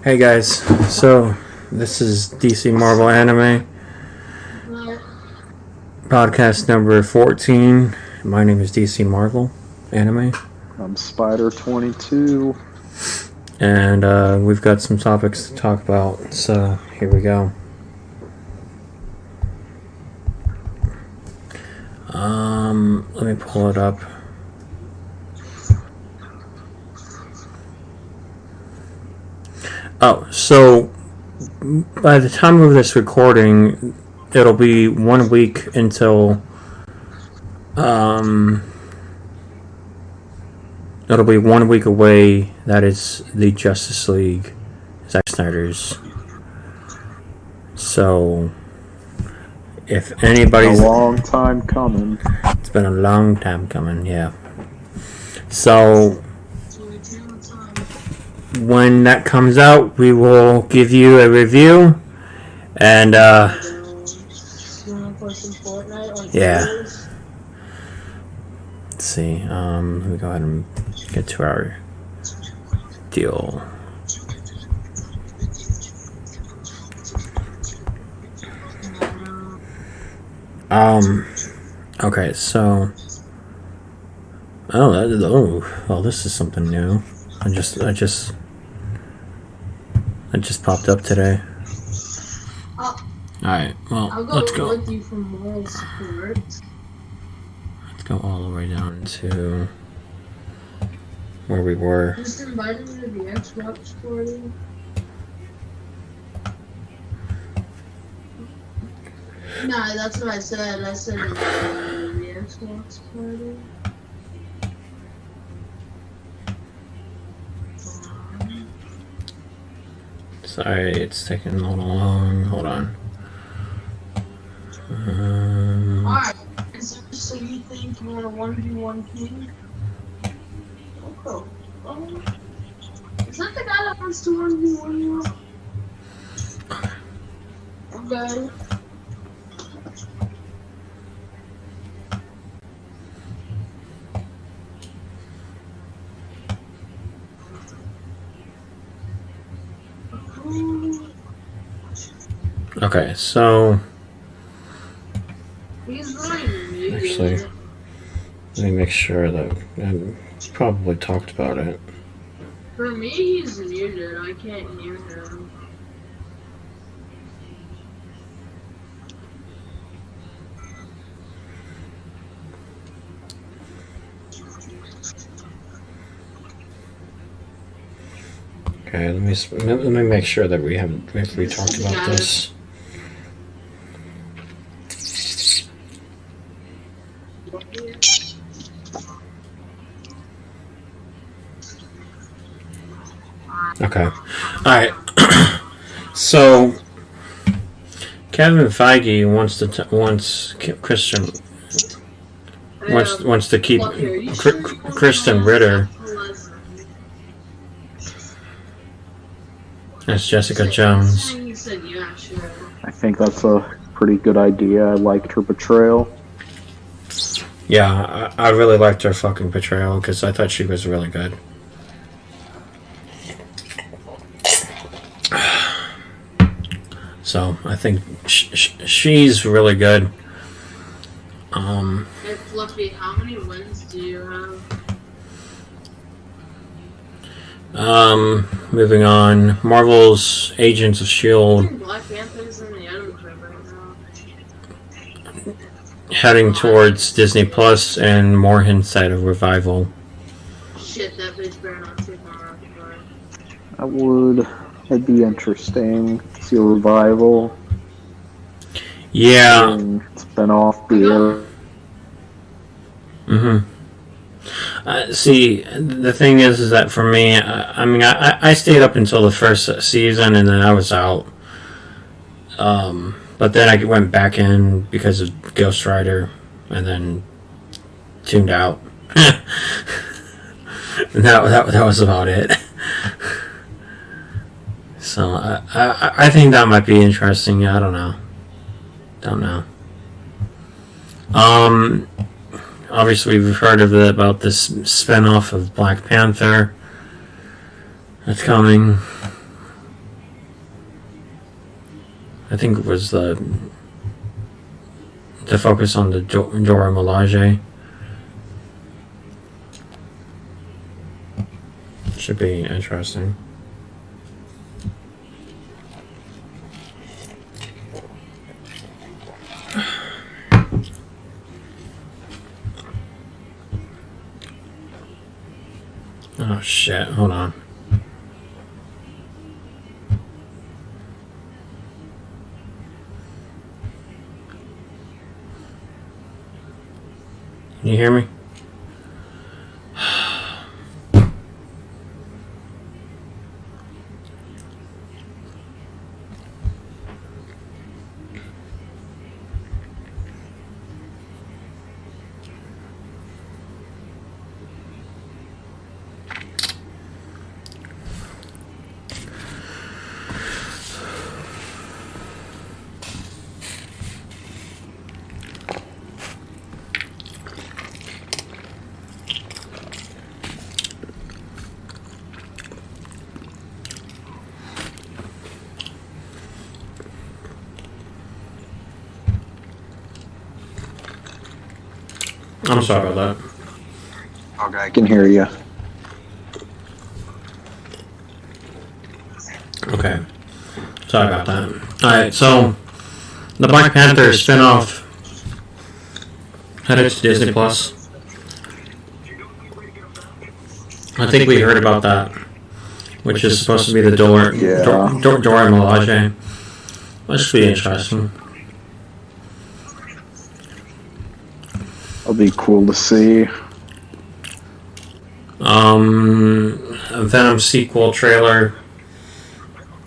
Hey guys, so this is DC Marvel Anime podcast number 14. My name is DC Marvel Anime. I'm Spider22. And we've got some topics to talk about, so here we go. Let me pull it up. Oh, so by the time of this recording, it'll be 1 week until it'll be 1 week away. That is the Justice League, Zack Snyder's. So if anybody's a long time coming. It's been a long time coming, yeah. So when that comes out, we will give you a review, and yeah. Let's see. Let me go ahead and get to our deal. Okay, so well, this is something new. I just popped up today. Alright, well, let's go. With you for moral support. Let's go all the way down to where we were. Just invited me to the Xbox party. Nah, that's what I said. I said invited me to the Xbox party. Sorry, it's taking a little long. Hold on. Alright, so you think you want a 1v1 king? Okay. Is that the guy that wants to 1v1 you? Okay. Okay, so He's really actually, let me make sure that I probably talked about it. For me, he's muted. I can't hear him. Okay, let me make sure that we talked about this. Okay. Alright. So Kevin Feige wants to keep Kristen Ritter as Jessica Jones. I think that's a pretty good idea. I liked her portrayal. Yeah, I really liked her fucking portrayal because I thought she was really good. So I think she's really good. Hey Fluffy, how many wins do you have? Moving on. Marvel's Agents of S.H.I.E.L.D. Black Panther's in the Adam Club right now. Heading towards Disney Plus and more hints at a revival. Shit, that bitch better not take my That'd be interesting. See a revival. Yeah. It's been off the air. See, the thing is that for me, I stayed up until the first season and then I was out. But then I went back in because of Ghost Rider and then tuned out. And that was about it. So I think that might be interesting. I don't know. Obviously, we've heard about this spin-off of Black Panther that's coming. I think it was the focus on the Dora Milaje. Should be interesting. Oh shit, hold on. Can you hear me? I'm sorry about that. Okay, I can hear you. Okay. Sorry about that. Alright, so the Black Panther spin-off headed to Disney Plus. I think we heard about that, which is supposed to be the Dora Milaje. That should be interesting. It'll be cool to see. A Venom sequel trailer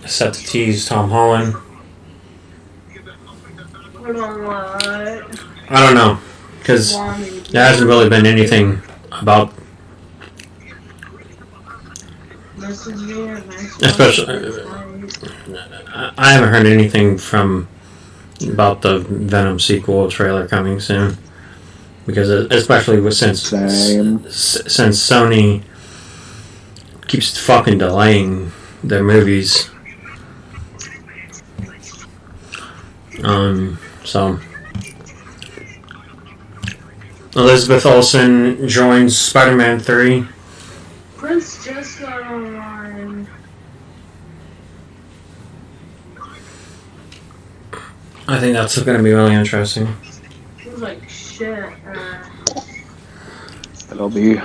set to tease Tom Holland. Hold on, what? I don't know, because there hasn't really been anything about, especially, I haven't heard anything about the Venom sequel trailer coming soon. Because especially since Sony keeps fucking delaying their movies. So Elizabeth Olsen joins Spider-Man 3. Prince just got online. I think that's going to be really interesting. It was like shit. It'll be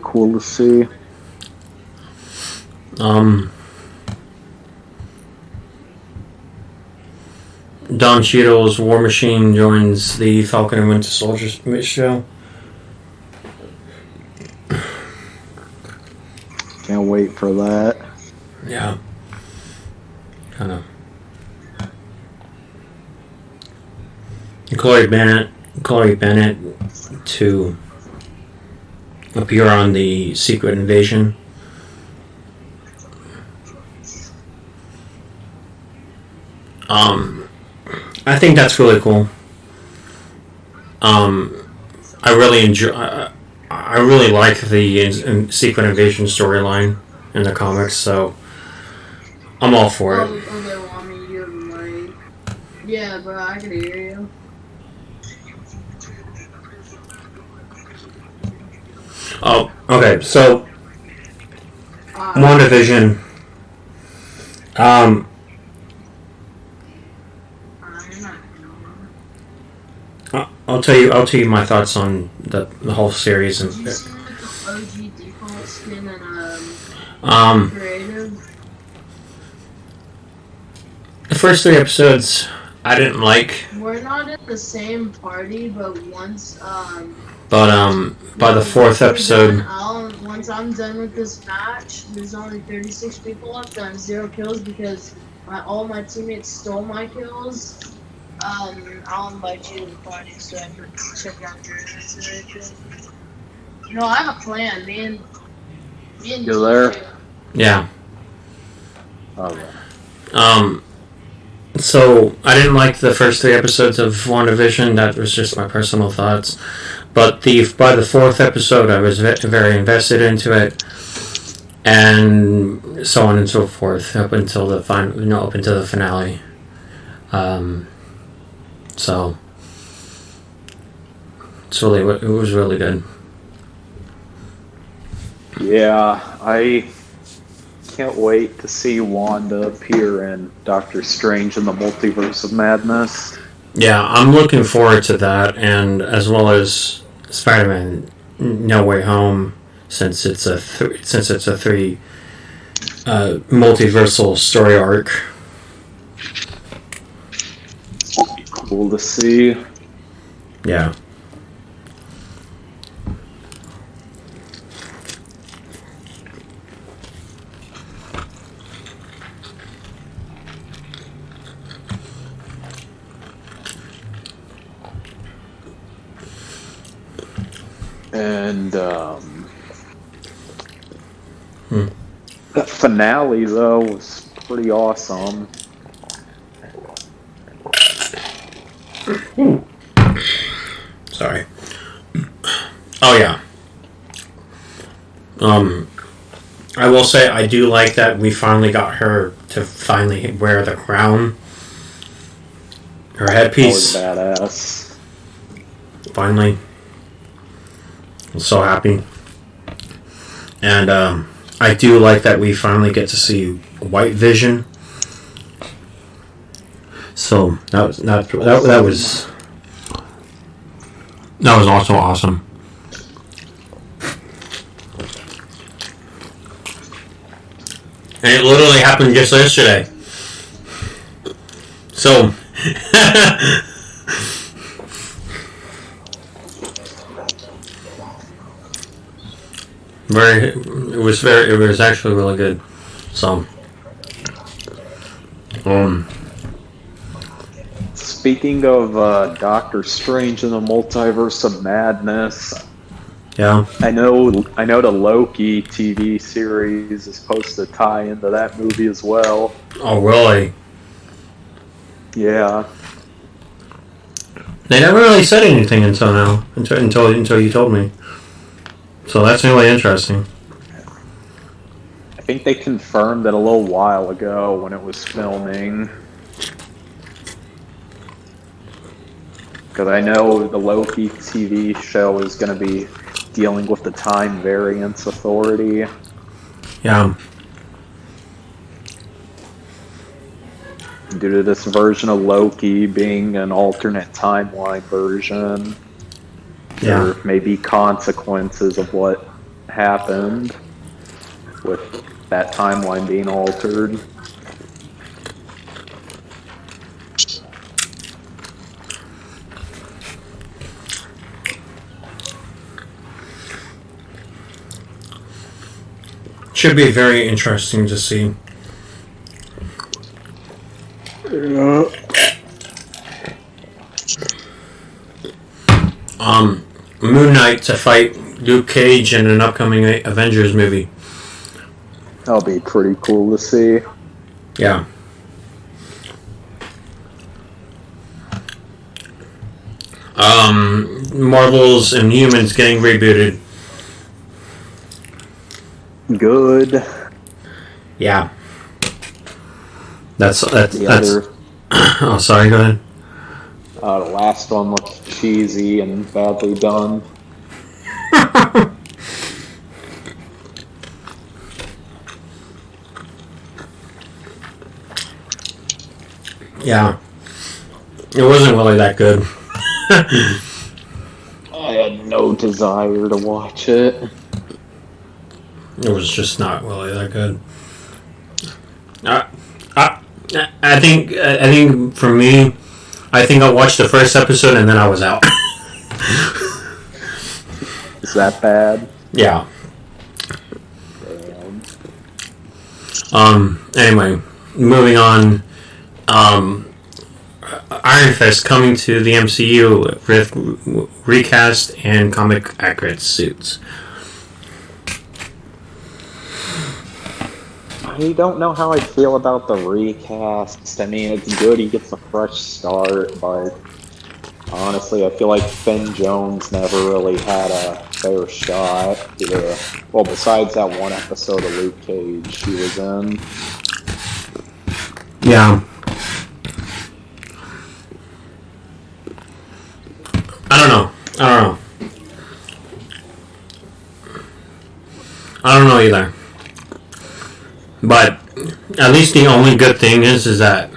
cool to see. Don Cheadle's War Machine joins the Falcon and Winter Soldier show. Can't wait for that. Yeah. Kind of. Chloe Bennett to appear on the Secret Invasion. I think that's really cool. I really enjoy. I really like the Secret Invasion storyline in the comics, so I'm all for it. Yeah, bro, I can hear you. Oh, okay. So, WandaVision. I'll tell you my thoughts on the whole series and. Did you see the OG default skin and creative? The first 3 episodes I didn't like. We're not at the same party, but once But by the 4th episode. Once I'm done with this match, there's only 36 people left. I have 0 kills because all my teammates stole my kills. I'll invite you to the party so I can check out your situation. No, I have a plan. Me and you there? Yeah. Okay. So I didn't like the first 3 episodes of WandaVision. That was just my personal thoughts. But by the 4th episode, I was very invested into it, and so on and so forth up until the finale. So it was really good. Yeah, I can't wait to see Wanda appear in Doctor Strange and the Multiverse of Madness. Yeah, I'm looking forward to that, and as well as Spider-Man No Way Home, since it's a three multiversal story arc. Cool to see. Yeah. And that finale though was pretty awesome. Sorry. Oh yeah. I will say I do like that we finally got her to finally wear the crown. Her headpiece. That was badass. Finally. I'm so happy. And I do like that we finally get to see White Vision. So that was also awesome. And it literally happened just yesterday. So it was actually really good. So speaking of Doctor Strange and the Multiverse of Madness, yeah, I know the Loki TV series is supposed to tie into that movie as well. oh really? Yeah. They never really said anything until now, until you told me. So that's really interesting. I think they confirmed it a little while ago when it was filming. Because I know the Loki TV show is going to be dealing with the Time Variance Authority. Yeah. Due to this version of Loki being an alternate timeline version, Yeah. there may be consequences of what happened with that timeline being altered. Should be very interesting to see. Moon Knight to fight Luke Cage in an upcoming Avengers movie. That'll be pretty cool to see. Yeah. Marvel's Inhumans getting rebooted. Good. Yeah. That's Other, oh, sorry, go ahead. the last one looked cheesy and badly done. Yeah. It wasn't really that good. I had no desire to watch it. It was just not really that good. I think for me, I think I watched the first episode and then I was out. Is that bad? Yeah. Damn. Anyway, moving on. Iron Fist coming to the MCU with recast and comic accurate suits. I don't know how I feel about the recast. I mean, it's good he gets a fresh start, but honestly, I feel like Finn Jones never really had a fair shot. Well, besides that one episode of Luke Cage he was in. Yeah. I don't know either. But at least the only good thing is that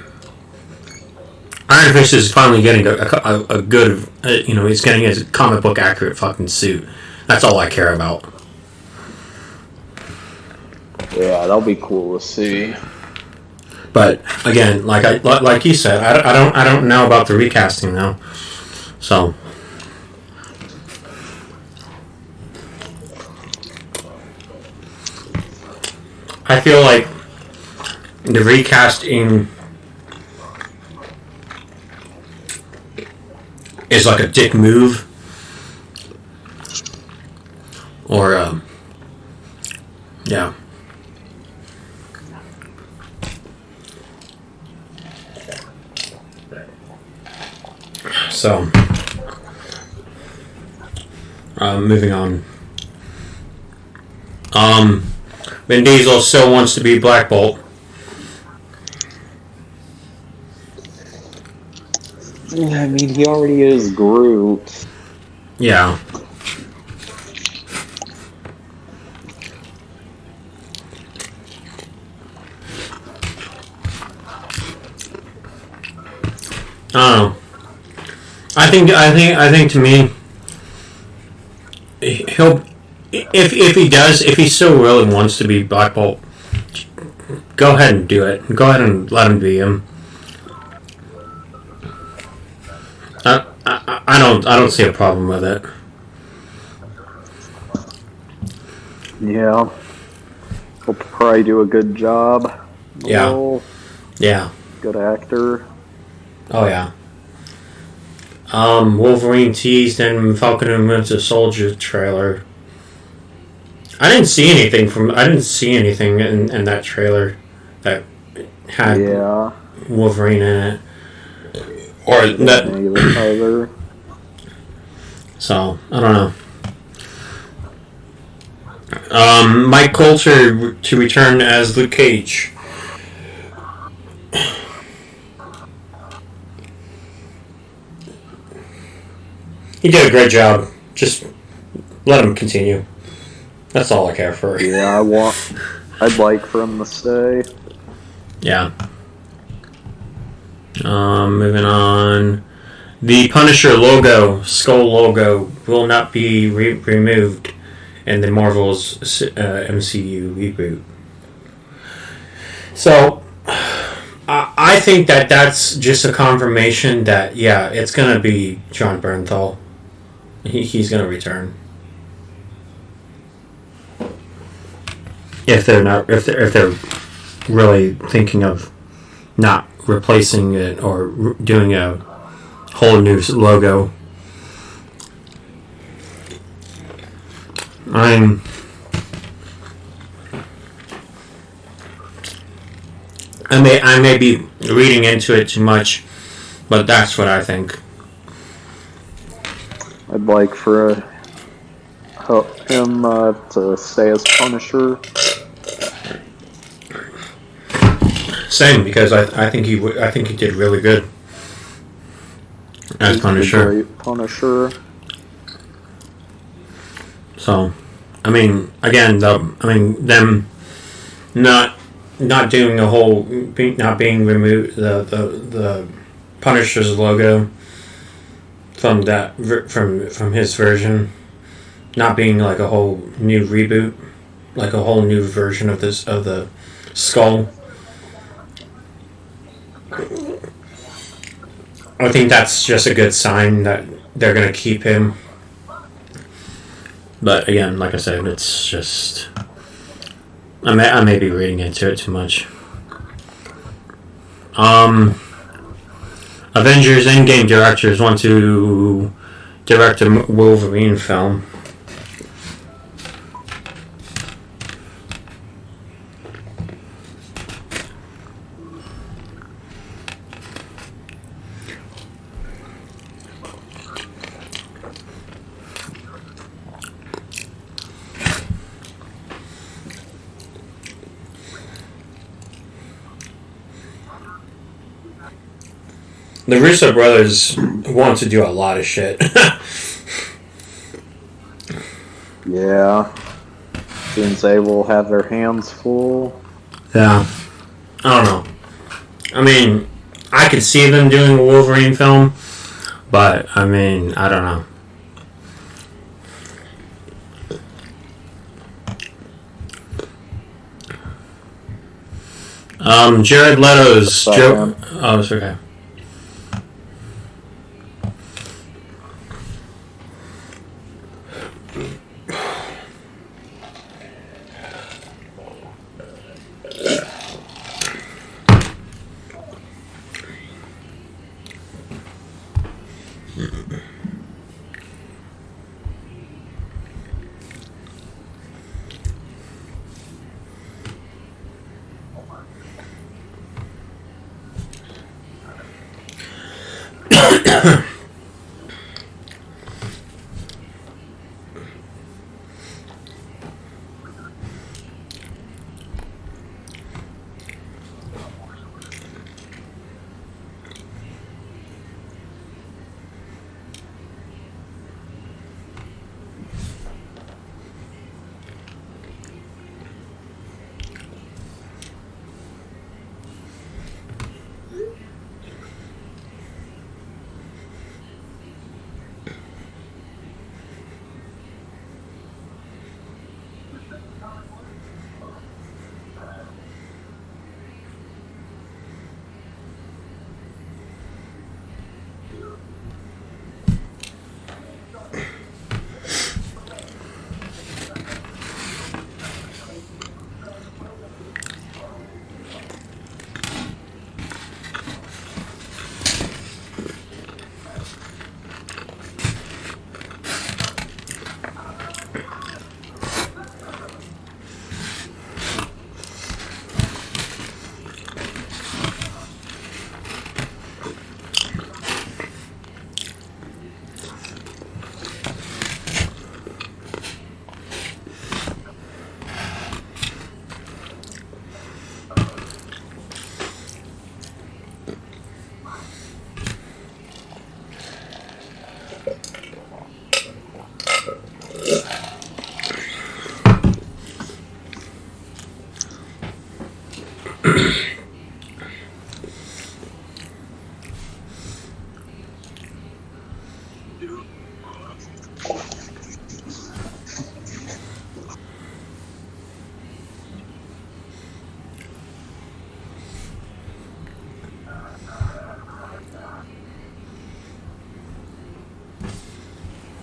Iron Fist is finally getting a good, he's getting his comic book accurate fucking suit. That's all I care about. Yeah, that'll be cool to see. But again, like you said, I don't know about the recasting though. So I feel like the recasting is like a dick move, or yeah. So, moving on. Vin Diesel still wants to be Black Bolt. I mean, he already is Groot. Yeah. I don't know. I think to me, he'll if he still really wants to be Black Bolt, go ahead and do it. Go ahead and let him be him. I don't see a problem with it. Yeah. He'll probably do a good job. Yeah. Well, Yeah. good actor. Oh yeah. Wolverine teased and Falcon and Winter Soldier trailer. I didn't see anything in that trailer that had Wolverine in it. Or that. So I don't know. Mike Colter to return as Luke Cage. He did a great job. Just let him continue. That's all I care for. Yeah, I'd like for him to stay. Yeah. Moving on. The Punisher logo, skull logo, will not be removed in the Marvel's MCU reboot. So, I think that's just a confirmation that, yeah, it's going to be Jon Bernthal. He's going to return. If they're really thinking of not replacing it or doing a whole new logo. I may be reading into it too much, but that's what I think. I'd like for him to stay as Punisher. Same, because I think he did really good as Punisher. Great Punisher. So, I mean, again, them not doing the whole, not being removed, the Punisher's logo from his version, not being like a whole new reboot, like a whole new version of the skull. I think that's just a good sign that they're going to keep him. But again, like I said, it's just... I may be reading into it too much. Avengers Endgame directors want to direct a Wolverine film. The Russo brothers want to do a lot of shit. Yeah. Seems they will have their hands full. Yeah. I don't know. I mean, I could see them doing a Wolverine film, but, I mean, I don't know. Jared Leto's Joker. Oh, it's okay.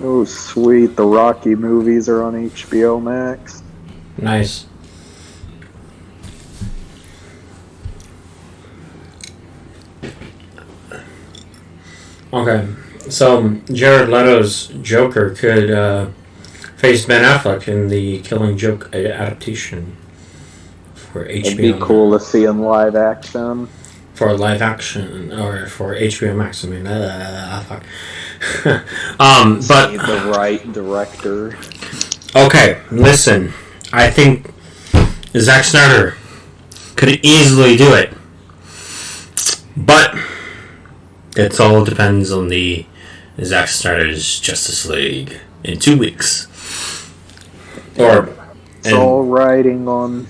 Oh, sweet. The Rocky movies are on HBO Max. Nice. Okay, so Jared Leto's Joker could face Ben Affleck in the Killing Joke adaptation for HBO. It'd be cool to see in live action. For live action, or for HBO Max, I mean, fuck. But the right director. Okay, listen. I think Zack Snyder could easily do it, but it all depends on the Zack Snyder's Justice League in 2 weeks. It's all riding on.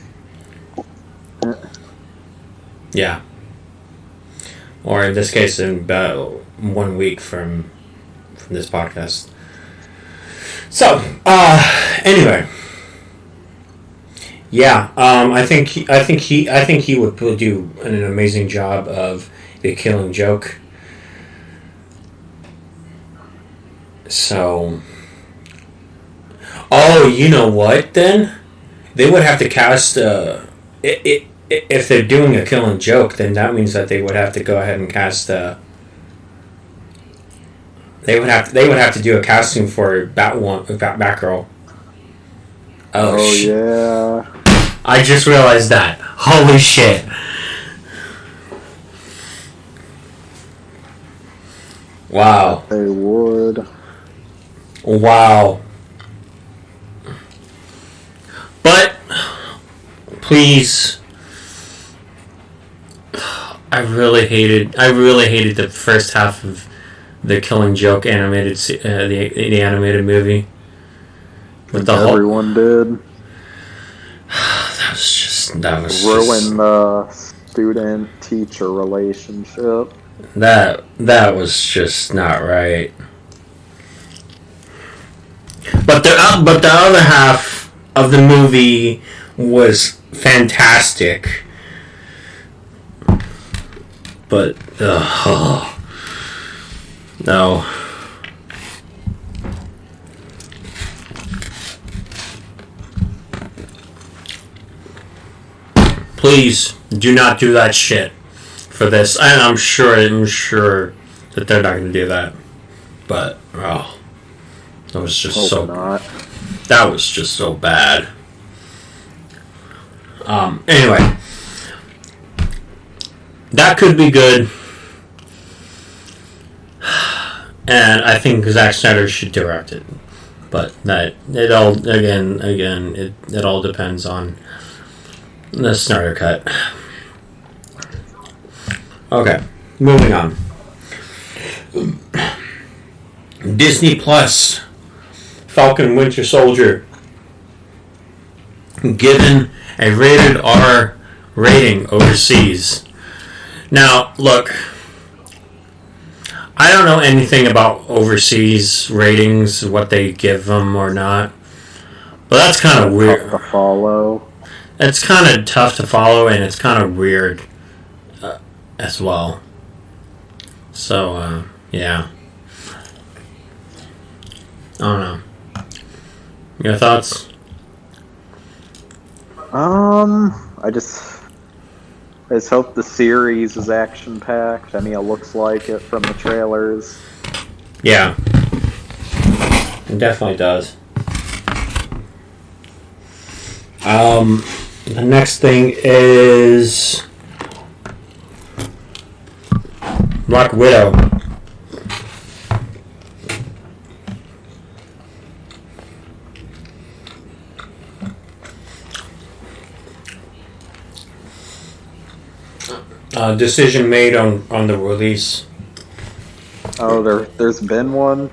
Yeah. Or in this case, in about 1 week from this podcast. So, anyway, yeah, I think he would do an amazing job of the Killing Joke. So, you know what? Then they would have to cast if they're doing a Killing Joke, then that means that they would have to go ahead and cast they would have to do a casting for Batgirl. Oh yeah. I just realized that. Holy shit. Wow. They would. Wow. But please, I really hated the first half of the Killing Joke animated the animated movie. Everyone did. that was ruin the student-teacher relationship. That was just not right. But the other half of the movie was fantastic. But no. Please do not do that shit for this. And I'm sure that they're not going to do that. But that was just that was just so bad. Anyway, that could be good, and I think Zack Snyder should direct it. But it all depends on the Snyder cut. Okay, moving on. Disney Plus, Falcon Winter Soldier, given a rated R rating overseas. Now, look, I don't know anything about overseas ratings, what they give them or not, but that's kind of weird. Tough to follow. It's kind of tough to follow, and it's kind of weird as well. So, yeah. I don't know. Your thoughts? I just hope the series is action-packed. I mean, it looks like it from the trailers. Yeah. It definitely does. The next thing is Black Widow. Decision made on the release. Oh, there's been one?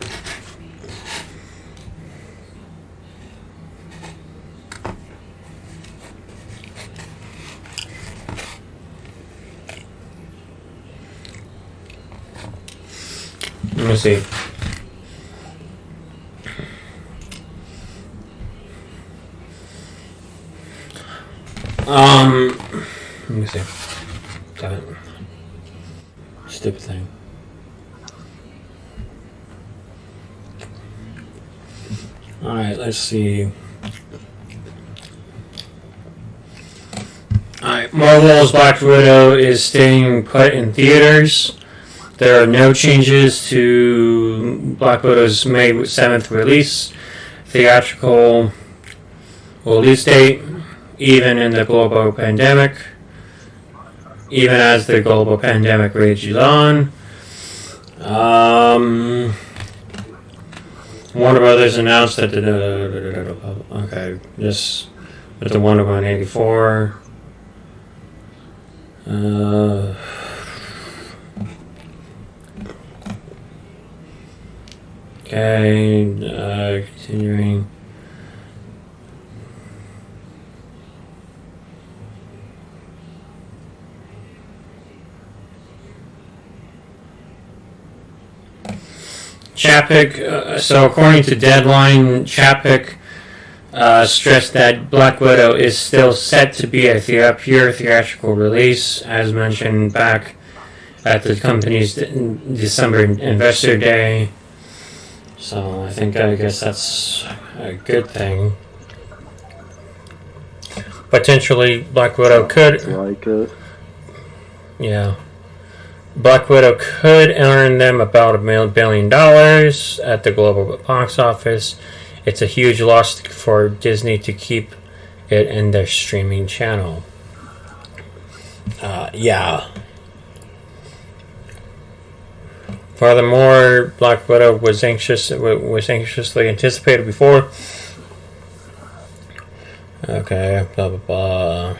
Let me see. Let me see. Damn it. Stupid thing. Alright, let's see. Alright, Marvel's Black Widow is staying put in theaters. There are no changes to Black Widow's May 7th release. Theatrical release date, even in the global pandemic. Even as the global pandemic rages on. Warner Brothers announced that this with the Wonder Woman 84. Continuing. Chapek, so according to Deadline, Chapek stressed that Black Widow is still set to be a pure theatrical release, as mentioned back at the company's December Investor Day. So I guess that's a good thing. Potentially, Black Widow could like it. Yeah. Black Widow could earn them about $1 billion at the global box office. It's a huge loss for Disney to keep it in their streaming channel. Yeah. Furthermore, Black Widow was anxiously anticipated before. Okay, blah blah blah.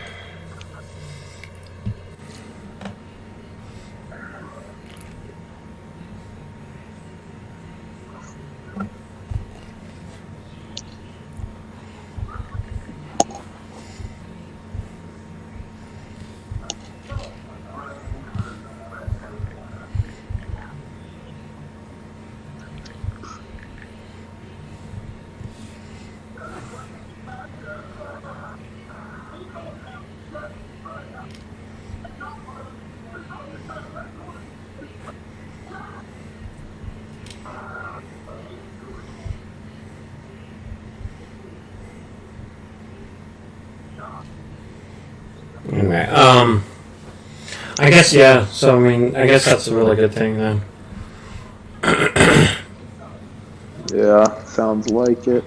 Anyway, I guess, yeah, so I mean, I guess that's a really good thing then. Yeah, sounds like it.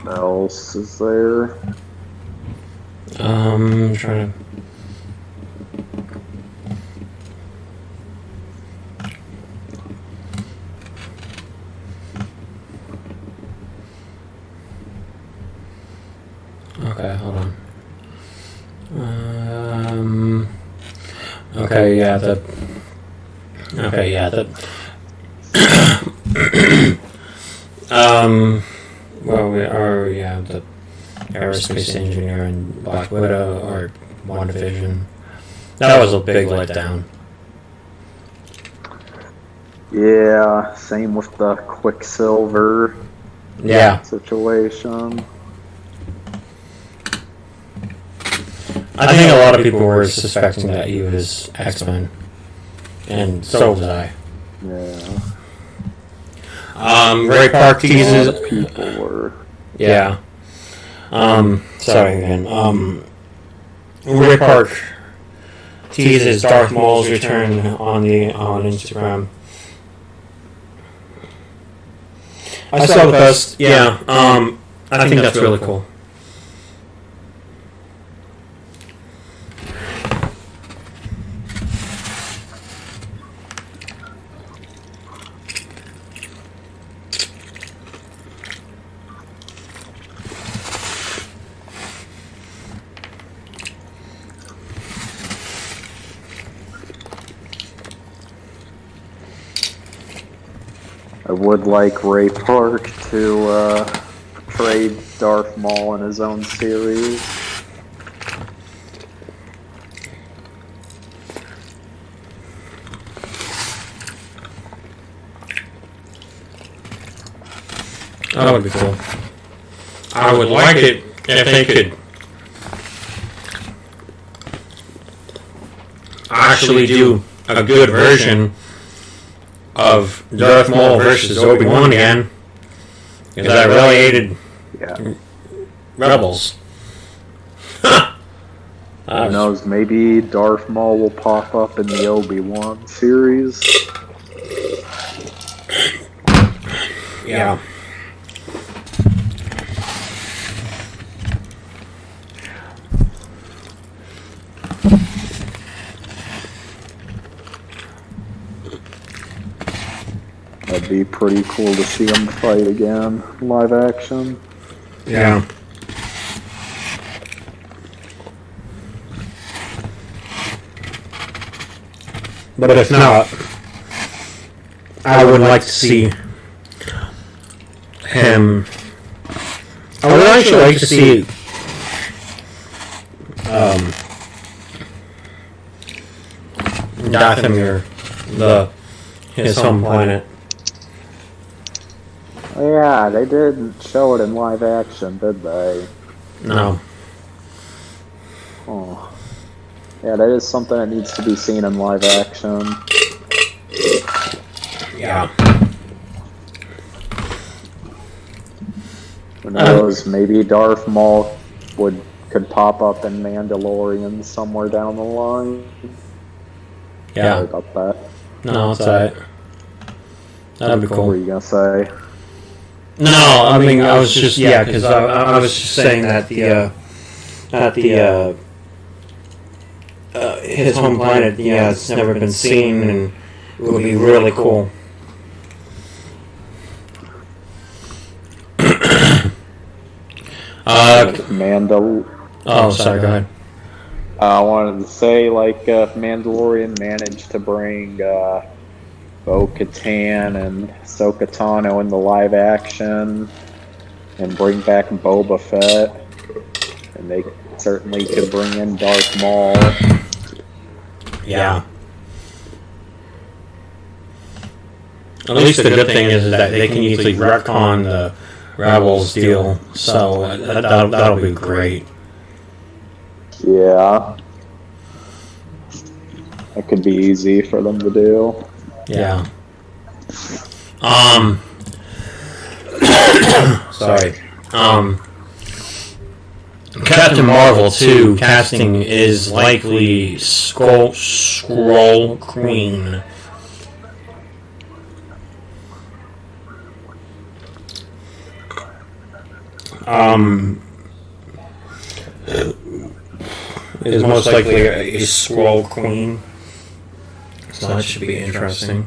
What else is there? I'm trying to. Okay, hold on. Okay, yeah, the. Okay, yeah, the. Well, we are, yeah, the aerospace engineer and Black Widow are one division. That was a big letdown. Yeah, same with the Quicksilver Yeah. situation. I think a lot of people were suspecting that he was X-Men. And so was I. Yeah. Ray Park teases. A lot of people were. Yeah. Sorry again. Ray Park teases Darth Maul's return on Instagram. I saw the post. Yeah. I think that's really cool. I would like Ray Park to portray Darth Maul in his own series. That would be cool. I would like it if they could actually do a good version of Darth Maul versus Obi-Wan again, because I really hated Rebels. Who knows, maybe Darth Maul will pop up in the Obi-Wan series. Yeah. That'd be pretty cool to see him fight again, live action. Yeah. But if not, I would like to see him. I would actually like to see Dathomir, his home planet. Yeah, they didn't show it in live action, did they? No. Oh. Yeah, that is something that needs to be seen in live action. Yeah. Who knows, maybe Darth Maul could pop up in Mandalorian somewhere down the line. Yeah. Sorry about that. No, it's alright. That'd be What cool. were you gonna say? No, I mean, I was just, because I was just saying that his home planet, it's never been seen, and it would be really cool. Oh, sorry, go ahead. I wanted to say, like, if Mandalorian managed to bring Bo-Katan and Ahsoka Tano in the live action, and bring back Boba Fett, and they certainly could bring in Darth Maul. Yeah. At least the good thing is that they can easily retcon the Rebels deal, so that'll be great. Yeah. That could be easy for them to do. Yeah. Sorry. Captain Marvel 2 casting is likely Scroll Queen. Is most likely a Scroll Queen. So that should be interesting.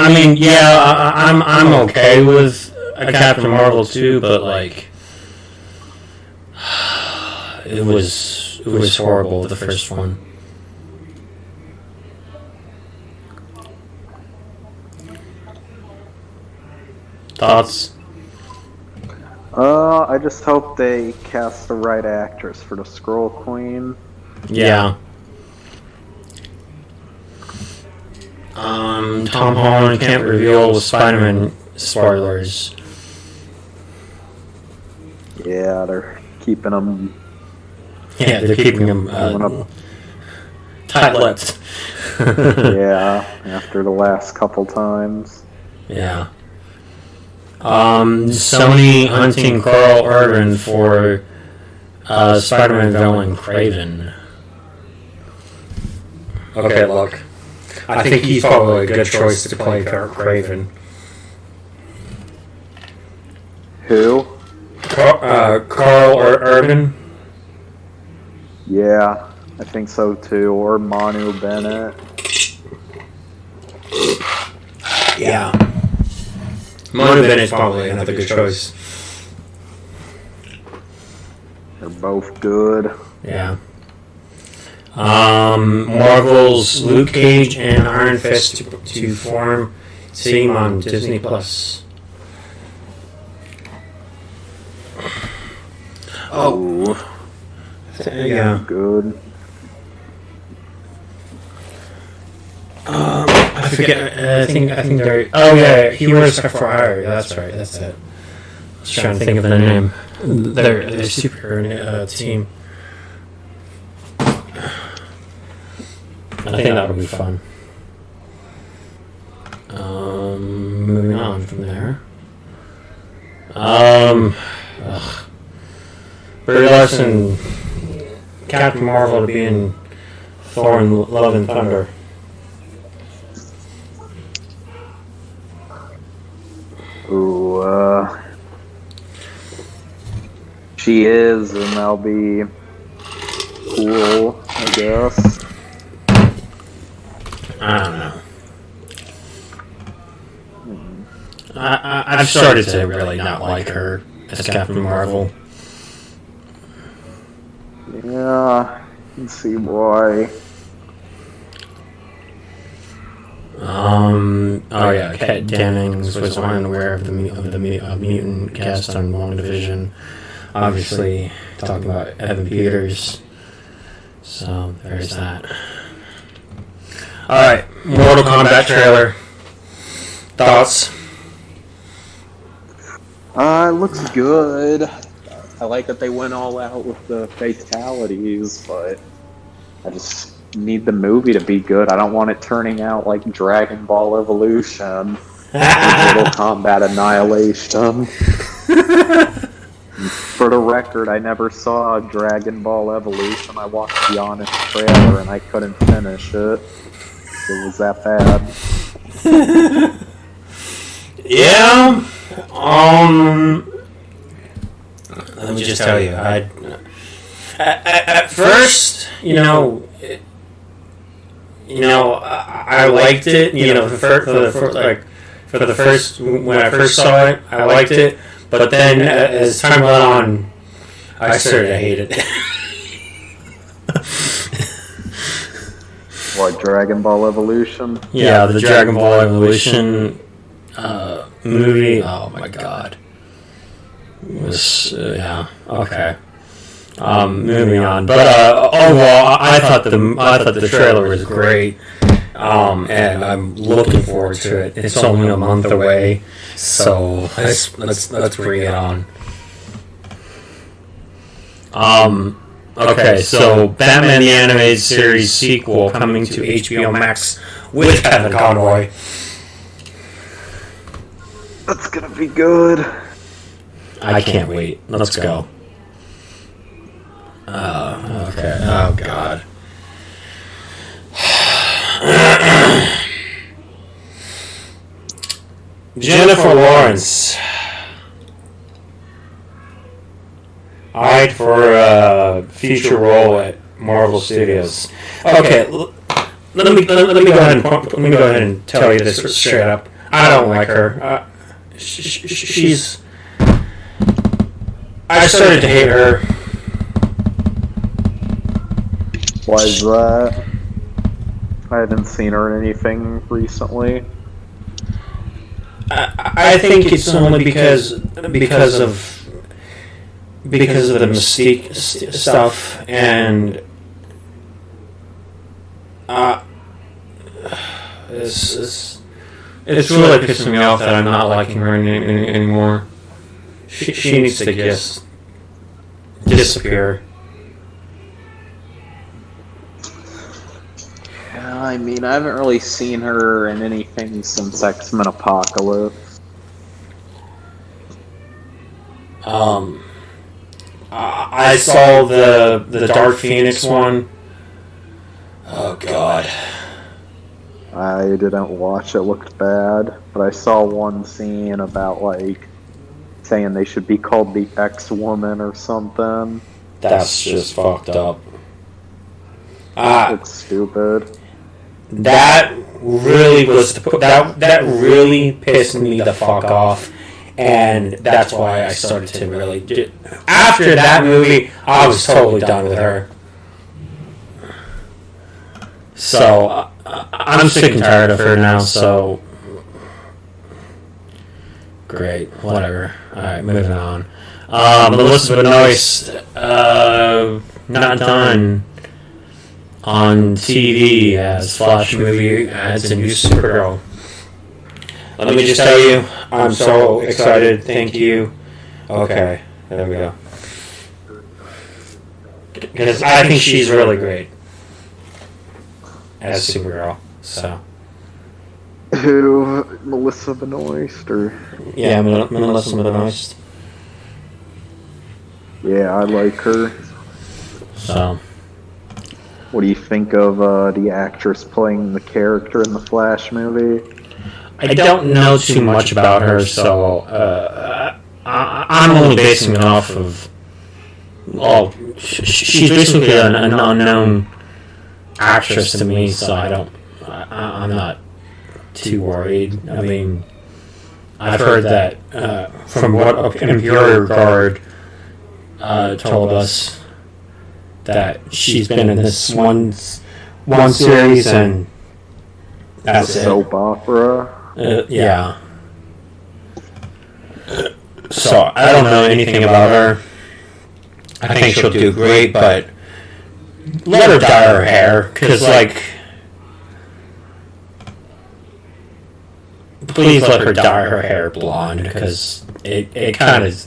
I mean, yeah, I'm okay with a Captain Marvel 2, but like, it was horrible, the first one. Thoughts? I just hope they cast the right actress for the Scroll Queen. Yeah. Tom Holland can't reveal Spider-Man spoilers. Yeah, they're keeping them. Yeah, they're keeping him tight-lipped. Yeah, after the last couple times. Yeah. Sony hunting Carl Urban for Spider-Man villain Kraven. Okay, look. I think he's probably a good choice to play Kraven. Who? Carl Urban? Yeah, I think so too. Or Manu Bennett. Yeah. Manu Bennett's probably another good choice. They're both good. Yeah. Marvel's Luke Cage and Iron Fist to form team on Disney Plus. Oh. Yeah. Good. I forget. I think they're. Oh yeah, Heroes for Hire. That's right. That's it. I was trying to think of the name. They're superhero team. I think that would be fun. Moving on from there. Brie Larson, Captain Marvel to be in Thor and Love and Thunder. Ooh, she is, and that'll be cool, I guess. I don't know. I've started to really not like her as Captain Marvel. Yeah, you can see why. Oh yeah, Kat Dennings was unaware of the mutant cast on WandaVision. Obviously, talking about Evan Peters. So there's that. All right, Mortal Kombat trailer. Thoughts? It looks good. I like that they went all out with the fatalities, but I just need the movie to be good. I don't want it turning out like Dragon Ball Evolution, Mortal Kombat Annihilation. For the record, I never saw Dragon Ball Evolution. I watched the honest trailer and I couldn't finish it. It was that bad. Yeah. Let me just tell you, at first, I liked it. For the first when I first saw it, I liked it. But then, as time went on, I started to hate it. What, Dragon Ball Evolution? Yeah, the Dragon Ball Evolution movie. Oh my god. It was, yeah, okay. Moving on. But overall, I thought the trailer was great. And I'm looking forward to it. It's only a month away, so let's bring it on. Okay, so Batman the Animated Series sequel coming to HBO Max with Kevin Conroy. That's gonna be good. I can't wait. Let's go. Okay. Oh god. Jennifer Lawrence eyed for a future role at Marvel Studios. Okay, let me go ahead and tell you this straight up. I don't like her. She's. I started to hate her. Why is that? I haven't seen her in anything recently. I think it's only because of the Mystique stuff, and it's really pissing me off that I'm not liking her anymore. She needs to just disappear. I mean, I haven't really seen her in anything since X-Men Apocalypse. I saw the Dark Phoenix one. Oh god. I didn't watch it, looked bad. But I saw one scene about, like, saying they should be called the X-Woman or something. That's just fucked up. That looks stupid. That really that really pissed me the fuck off, and that's why I started to really. After that movie, I was totally done with her. So I'm sick and tired of her now. So great, whatever. All right, moving on. Melissa Benoist, not done on TV as Flash movie adds a new Supergirl. Let me just tell you, I'm so excited. Thank you. Okay, there we go. Because I think she's really great as Supergirl. So. Who? Melissa Benoist, or? Yeah, Melissa Benoist. Yeah, I like her. So. What do you think of the actress playing the character in the Flash movie? I don't know too much about her, so I'm only basing it off of. Well, she's basically an unknown actress to me, so I'm not too worried. I mean, I've heard that from what Imperial Guard told us, that she's been in this one series and that's it. Soap opera. Yeah. So I don't know anything about her. I think she'll do great, but let her dye her hair, because like, please let her dye her hair blonde, because you kind of have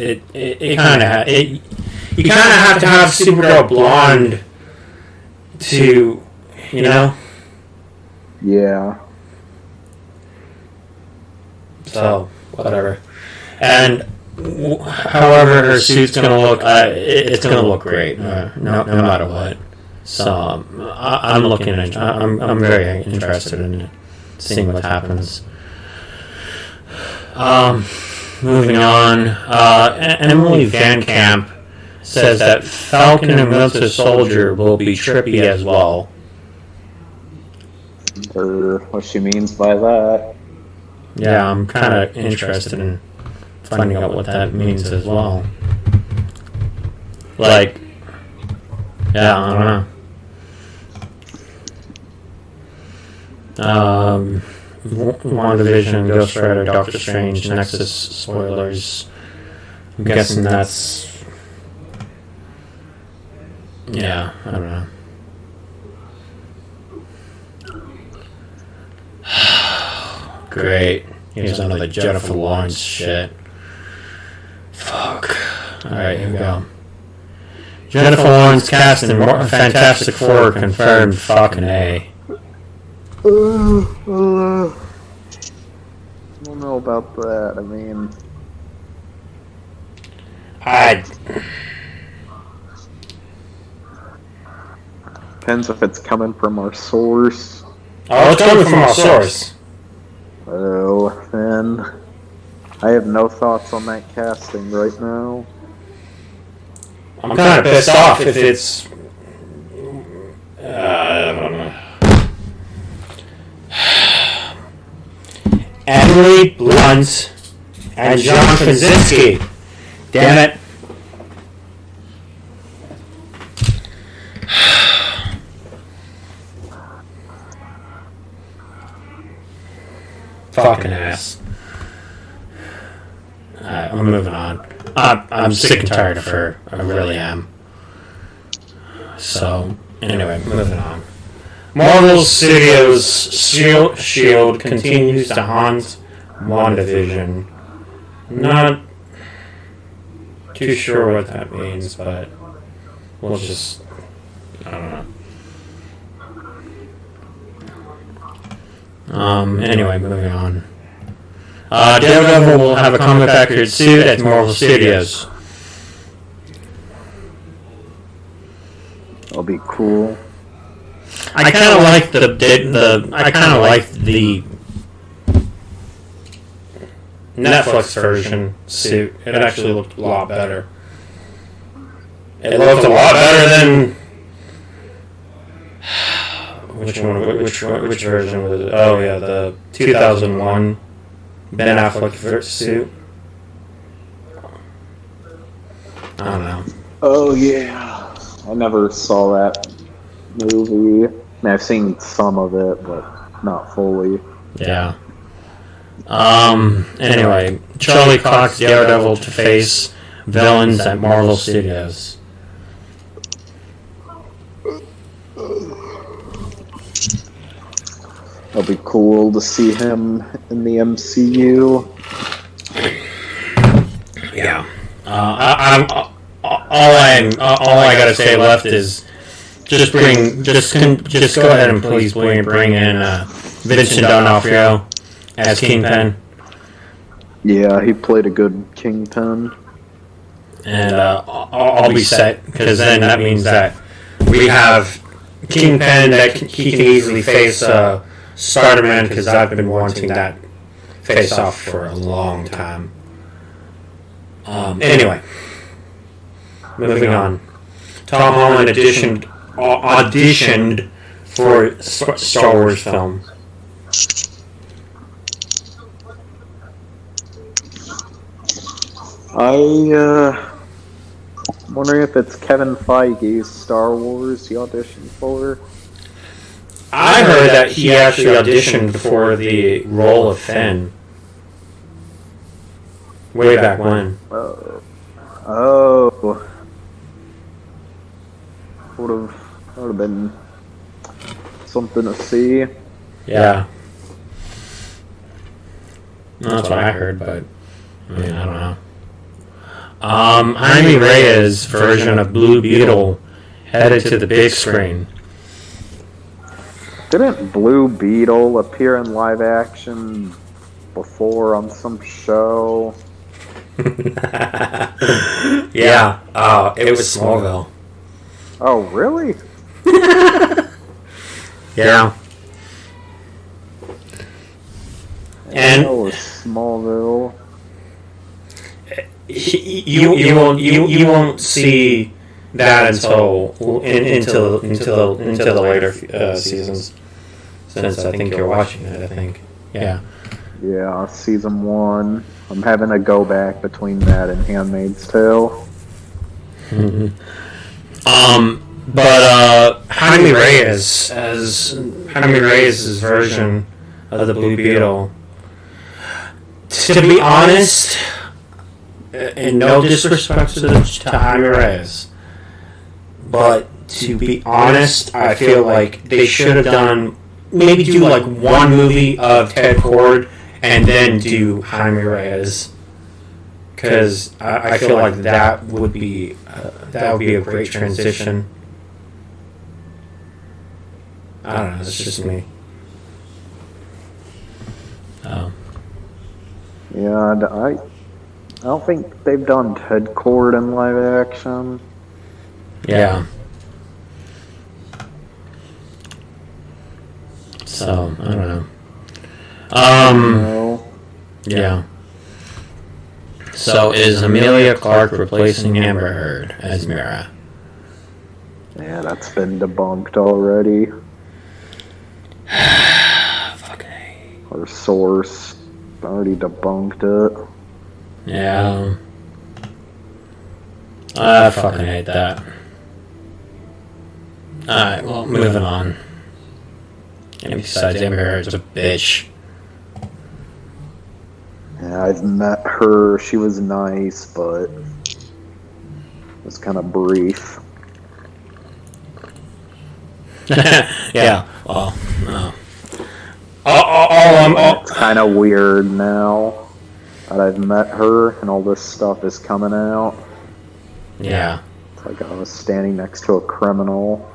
to have Supergirl blonde to, you know. Yeah. So whatever, and however her suit's gonna look, it's gonna look great, no matter what. So I'm looking at, I'm very interested in seeing what happens. Moving on, Emily Van Camp says that Falcon and Winter Soldier will be trippy as well. What she means by that. Yeah, I'm kind of interested in finding out what that means as well. Like, yeah, I don't know. WandaVision, Ghost Rider, Doctor Strange, Nexus spoilers. I'm guessing that's... Yeah, I don't know. Great. Here's another Jennifer Lawrence shit. Fuck. Alright, here we go. Jennifer Lawrence cast in Fantastic Four confirmed. Fucking A. I don't know about that. I mean, depends if it's coming from our source. Oh, it's coming from our source. Oh, then I have no thoughts on that casting right now. I'm kind of pissed off if it's... I don't know. Emily Blunt and John Krasinski. Damn it. Fucking ass. I'm moving on. I'm sick and tired of her. I really am. So, anyway, moving on. Marvel Studios' Shield continues to haunt WandaVision. Not too sure what that means, but we'll just... I don't know. Anyway, moving on. Daredevil will have a comic accurate suit at Marvel Studios. That'll be cool. I kind of like the Netflix version suit. It actually looked a lot better. It looked a lot better than which version was it? Oh yeah, the 2001 Ben Affleck suit. I don't know. Oh yeah, I never saw that movie. I mean, I've seen some of it, but not fully. Yeah. Anyway, Charlie Cox Daredevil to face villains at Marvel Studios. It'll be cool to see him in the MCU. Yeah. All I gotta say left is just go ahead and please bring in Vincent D'Onofrio as Kingpin. Yeah, he played a good Kingpin. And I'll be set, because then that means that we have Kingpin that he can easily face Spider-Man, because I've been wanting that face-off for a long time. Anyway, moving on. Tom Holland auditioned for Star Wars film. I'm wondering if it's Kevin Feige's Star Wars he auditioned for. I heard that he actually auditioned for the role of Finn. Way back when. Oh. Would have been something to see. Yeah. That's what I heard, but I mean, I don't know. Jaime Reyes' version of Blue Beetle headed to the big screen. Didn't Blue Beetle appear in live action before on some show? Yeah, it was Smallville. Oh, really? Yeah. And that was Smallville. You won't see that until the later seasons. Since I think you're watching it, I think. Yeah. Yeah, season 1. I'm having to go back between that and Handmaid's Tale. Mm-hmm. But Jaime Reyes' version of the Blue Beetle. To be honest, and no disrespect to Jaime Reyes, but to be honest, I feel like they should have done do like one movie of Ted Kord and then do Jaime Reyes, because I feel like that would be a great transition. I don't know. It's just me. Yeah, I don't think they've done Ted Kord in live action. Yeah. So, I don't know. No. Yeah. So, is Emilia Clarke replacing Amber Heard as Mira? Yeah, that's been debunked already. Fucking A. Our source already debunked it. Yeah. I fucking hate that. Alright, well, moving on. And besides, Amber Heard's a bitch. Yeah, I've met her. She was nice, but it was kind of brief. Yeah, well, no. It's kind of weird now that I've met her and all this stuff is coming out. Yeah. It's like I was standing next to a criminal.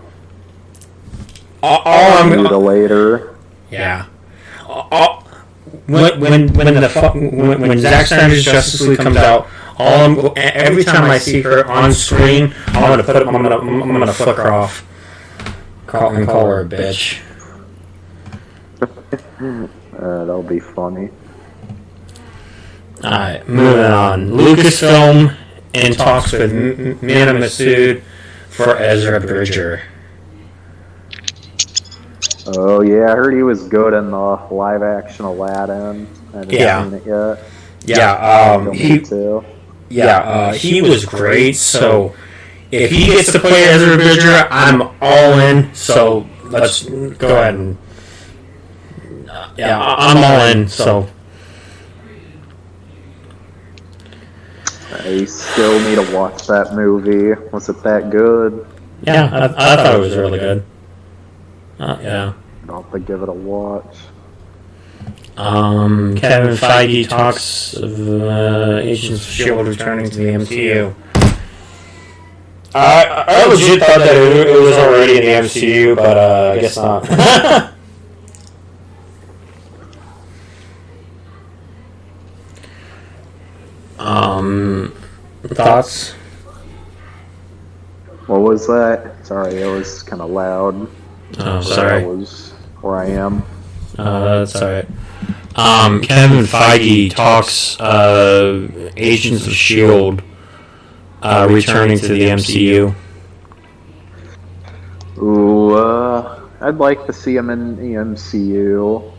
I'm mutilator. Yeah. When Zack Snyder's Justice League comes out, every time I see her on screen, I'm gonna flick her off. Call her a bitch. That'll be funny. Alright, moving on. Lucasfilm in talks with Mina Massoud for Ezra Bridger. Oh yeah, I heard he was good in the live action Aladdin. I haven't seen it yet. He was great. So if he gets to play Ezra Bridger, I'm all in. So let's go ahead and I'm all in. So I still need to watch that movie. Was it that good? Yeah, I thought it was really good. Yeah. I'll have to give it a watch. Kevin Feige talks of Agents of S.H.I.E.L.D. returning to the MCU. I legit thought that it was already in the MCU, but I guess not. Thoughts? What was that? Sorry, it was kind of loud. Oh, sorry. That was where I am. That's alright. Kevin Feige talks Agents of S.H.I.E.L.D. Returning to the MCU. Ooh, I'd like to see him in the MCU.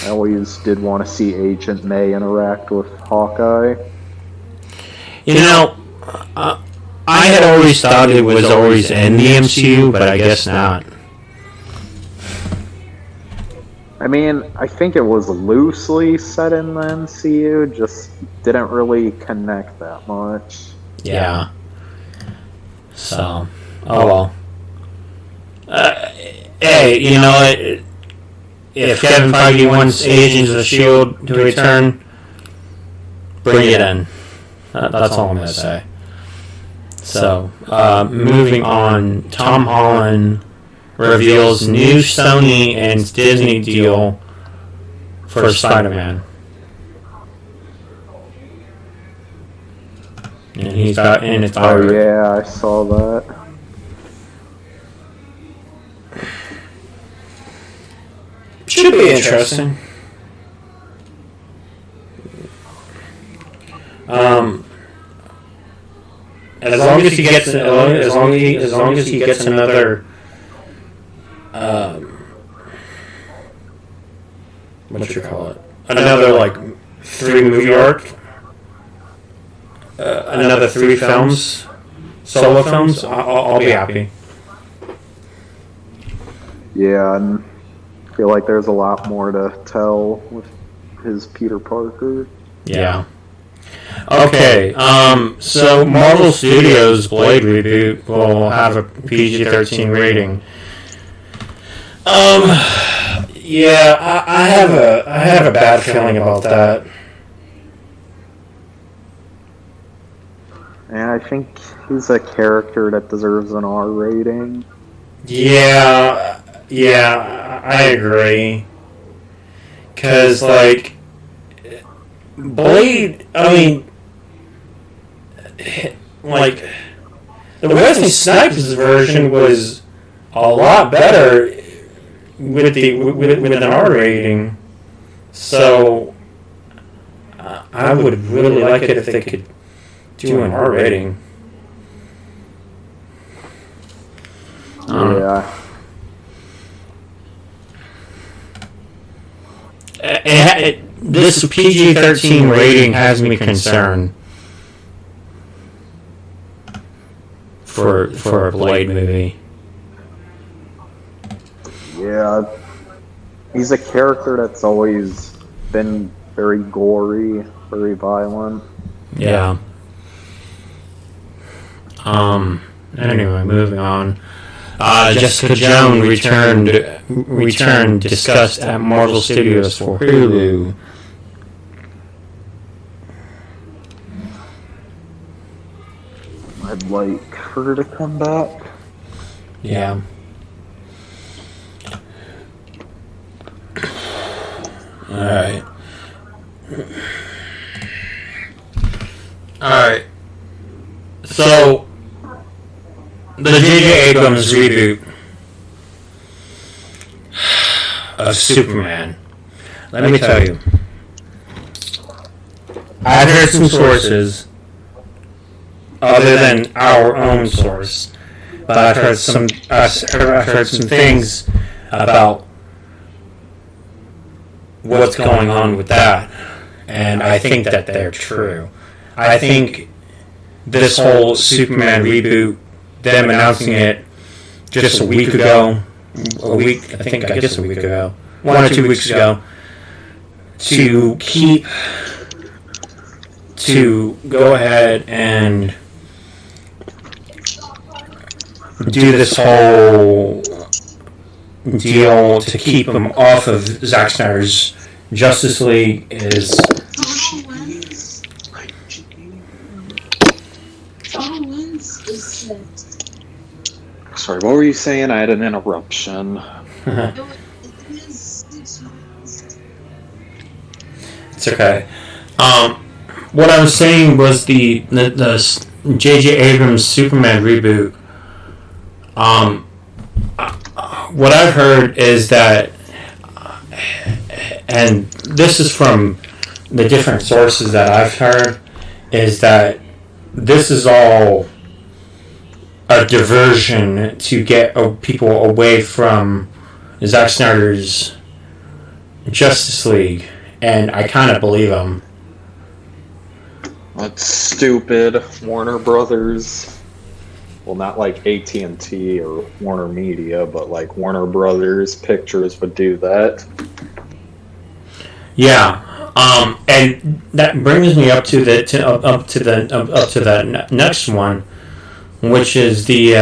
I always did want to see Agent May interact with Hawkeye. You know, I had always thought it was always in the MCU, but I guess not. I mean, I think it was loosely set in the MCU, just didn't really connect that much. Yeah. So, oh well. Hey, you know, if Kevin Feige wants Agents of S.H.I.E.L.D. to return, bring it in. That's all I'm going to say. So, moving on, Tom Holland reveals new Sony and Disney deal for Spider-Man. And he's got in its Oh yeah, I saw that. Should be interesting. As long as he gets, as long as he gets another, what you call it? Another like 3 movie arc. Another 3 films, solo films. I'll be happy. Yeah, and I feel like there's a lot more to tell with his Peter Parker. Yeah. Okay, so Marvel Studios' Blade reboot will have a PG-13 rating. Yeah, I have a bad feeling about that. And I think he's a character that deserves an R rating. Yeah, I agree. 'Cause, like, Blade, I mean, like, the Wesley Snipes version was a lot better with an R rating. So, I would really like it if they could do an R rating. Yeah. This PG-13 rating has me concerned for a Blade movie. Yeah. He's a character that's always been very gory, very violent. Yeah. Anyway, moving on. Jessica Jones returned discussed at Marvel Studios for Hulu. I'd like her to come back. Yeah. Alright. So, the J.J. Abrams reboot of Superman. Let me tell you. I've heard some sources other than our own source, but I've heard some things about what's going on with that, and I think that they're true. I think this whole Superman reboot, them announcing it just a week ago, a week ago, 1 or 2 weeks ago, to go ahead and do this whole deal to keep them off of Zack Snyder's Justice League is... Sorry, what were you saying? I had an interruption. It's okay. What I was saying was the J.J. Abrams Superman reboot. What I've heard is that, and this is from the different sources that I've heard, is that this is all a diversion to get people away from Zack Snyder's Justice League, and I kind of believe him. That's stupid. Warner Brothers. Well, not like AT&T or Warner Media, but like Warner Brothers Pictures would do that. Yeah, and that brings me up to that next one, which is the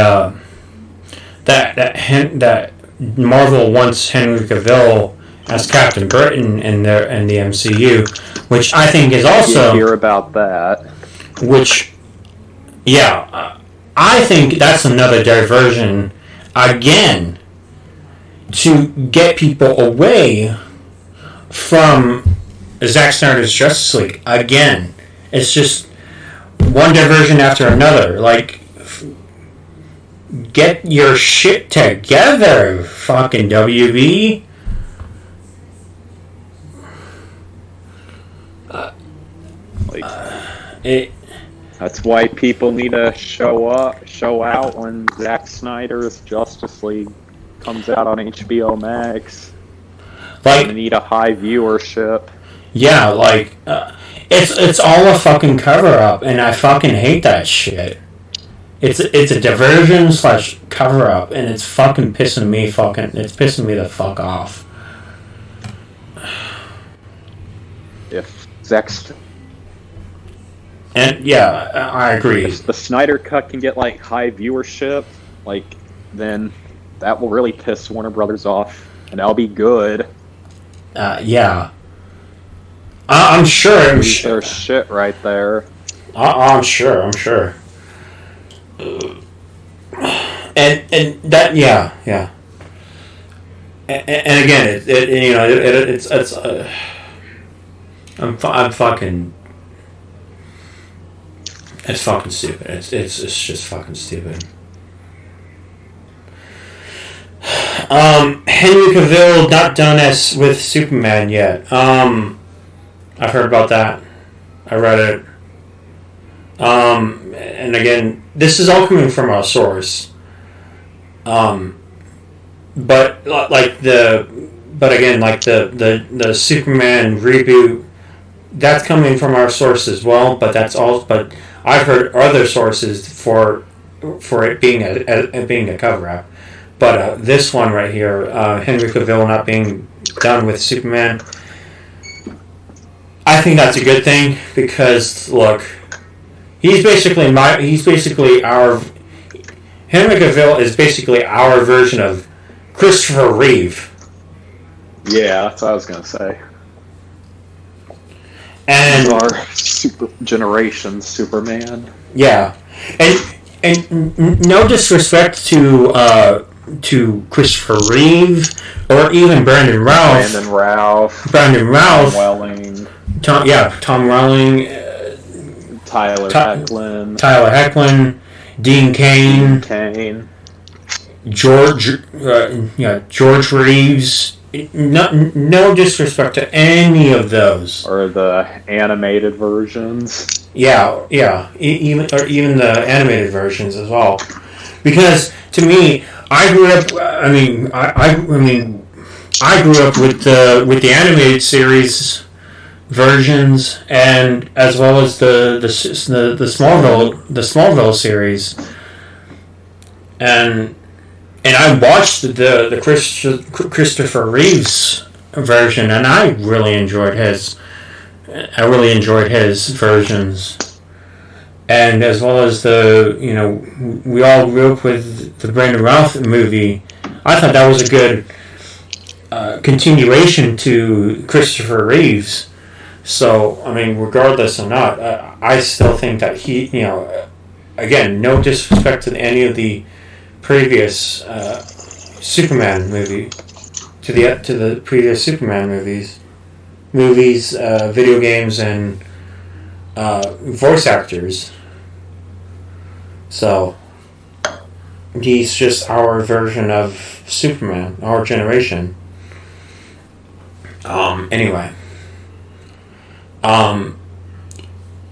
that Marvel wants Henry Cavill as Captain Britain in the MCU, which I think is also you hear about that. Which, yeah, I think that's another diversion again to get people away from Zack Snyder's Justice League again. It's just one diversion after another. Like, get your shit together, fucking WB. That's why people need to show out when Zack Snyder's Justice League comes out on HBO Max. Like, they need a high viewership. Yeah, like, it's all a fucking cover-up, and I fucking hate that shit. It's a diversion / cover-up, and it's fucking pissing me the fuck off. If Zack's... And, yeah, I agree. If the Snyder Cut can get, like, high viewership, like, then that will really piss Warner Brothers off, and that'll be good. Yeah. I'm sure. There's shit right there. I'm sure. And that, yeah. And again, it's I'm fucking. It's fucking stupid. It's just fucking stupid. Henry Cavill not done as with Superman yet. I've heard about that. I read it. And again, this is all coming from our source. But again, like the Superman reboot, that's coming from our source as well. But I've heard other sources for it being a cover up. But this one right here, Henry Cavill not being done with Superman, I think that's a good thing because look, Henry Cavill is basically our version of Christopher Reeve. Yeah, that's what I was gonna say. And our generation Superman. Yeah, and no disrespect to Christopher Reeve or even Brandon Routh. Tom Welling. Tom Welling. Tyler Hoechlin. Dean Cain. George Reeves. No disrespect to any of those. Or the animated versions. Yeah. Even the animated versions as well. Because to me, I grew up. I grew up with the animated series versions, and as well as the Smallville series, and I watched the Christopher Reeves version, and I really enjoyed his versions. And as well as we all grew up with the Brandon Routh movie. I thought that was a good continuation to Christopher Reeves. So, regardless or not, I still think that he, again, no disrespect to any of the previous Superman movie, to the previous Superman movies, video games, and voice actors. So he's just our version of Superman, our generation. Anyway.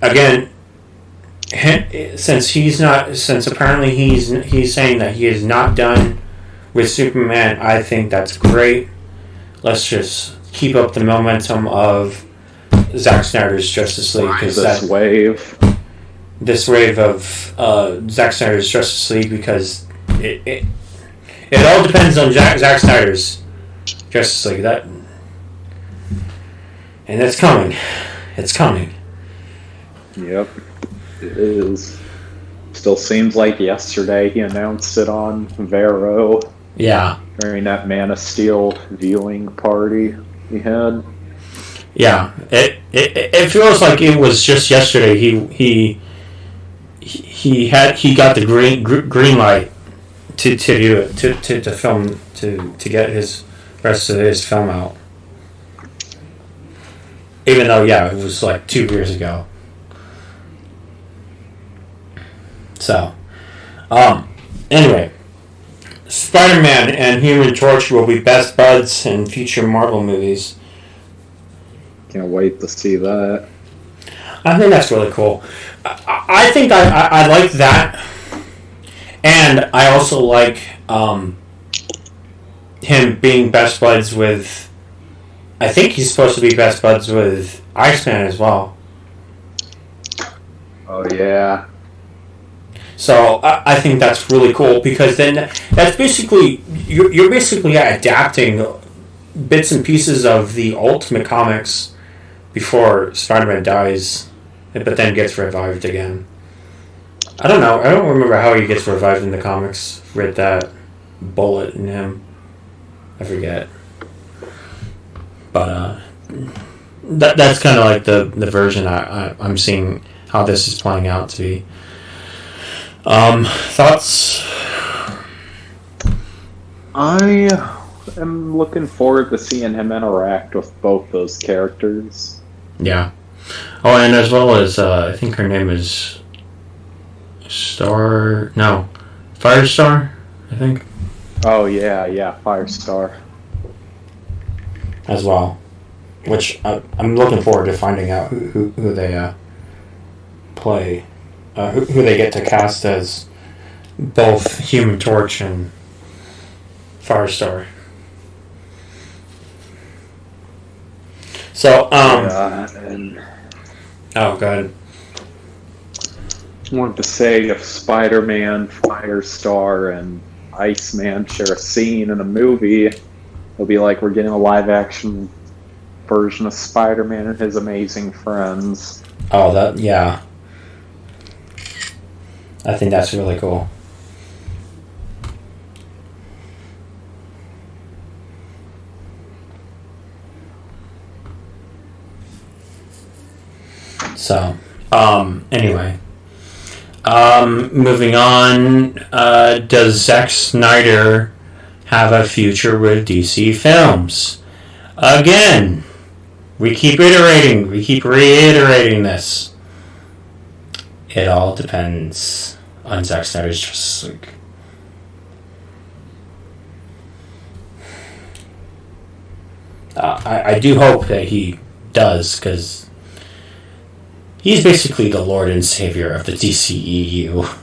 Again, since apparently he's saying that he is not done with Superman, I think that's great. Let's just keep up the momentum of Zack Snyder's Justice League. This wave of Zack Snyder's Justice League, because it all depends on Zack Snyder's Justice League. And it's coming. It's coming. Yep, it is. Still seems like yesterday he announced it on Vero. Yeah. During that Man of Steel viewing party he had. Yeah, it feels like it was just yesterday. He got the green light to do it, to film, to get his rest of his film out. Even though, it was like 2 years ago. So, anyway, Spider-Man and Human Torch will be best buds in future Marvel movies. Can't wait to see that. I think that's really cool. I think I like that, and I also like him being best buds with. I think he's supposed to be best buds with Iceman as well. Oh yeah. So I think that's really cool, because then that's basically you're basically adapting bits and pieces of the Ultimate Comics before Spider-Man dies, but then gets revived again. I don't know. I don't remember how he gets revived in the comics with that bullet in him. I forget. But that's kind of like the version I'm seeing how this is playing out to be. Thoughts? I am looking forward to seeing him interact with both those characters. Yeah. Oh, and as well as, I think her name is Firestar, I think. Oh, yeah, Firestar. As well. Which I'm looking forward to finding out who they play. Who they get to cast as both Human Torch and Firestar. So, oh, go ahead. I wanted to say, if Spider-Man, Firestar, and Iceman share a scene in a movie, it'll be like we're getting a live-action version of Spider-Man and his amazing friends. Oh, yeah. I think that's really cool. So, anyway. Moving on, does Zack Snyder have a future with DC Films? Again, we keep reiterating this. It all depends on Zack Snyder's Justice League. I do hope that he does, because he's basically the Lord and Savior of the DCEU.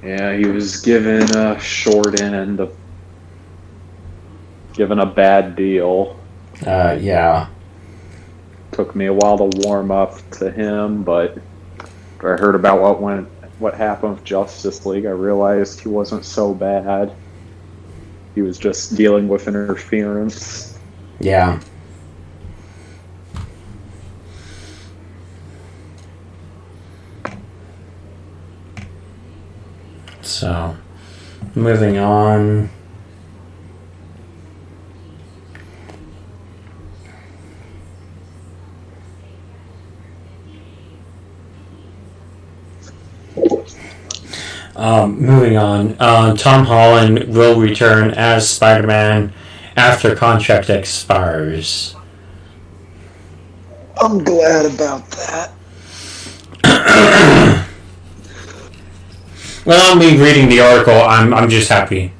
Yeah, he was given a short end of... given a bad deal. Yeah. Took me a while to warm up to him, but I heard about what happened with Justice League. I realized he wasn't so bad. He was just dealing with interference. Yeah. So, moving on. Moving on. Tom Holland will return as Spider-Man after contract expires. I'm glad about that. Well, me reading the article, I'm just happy.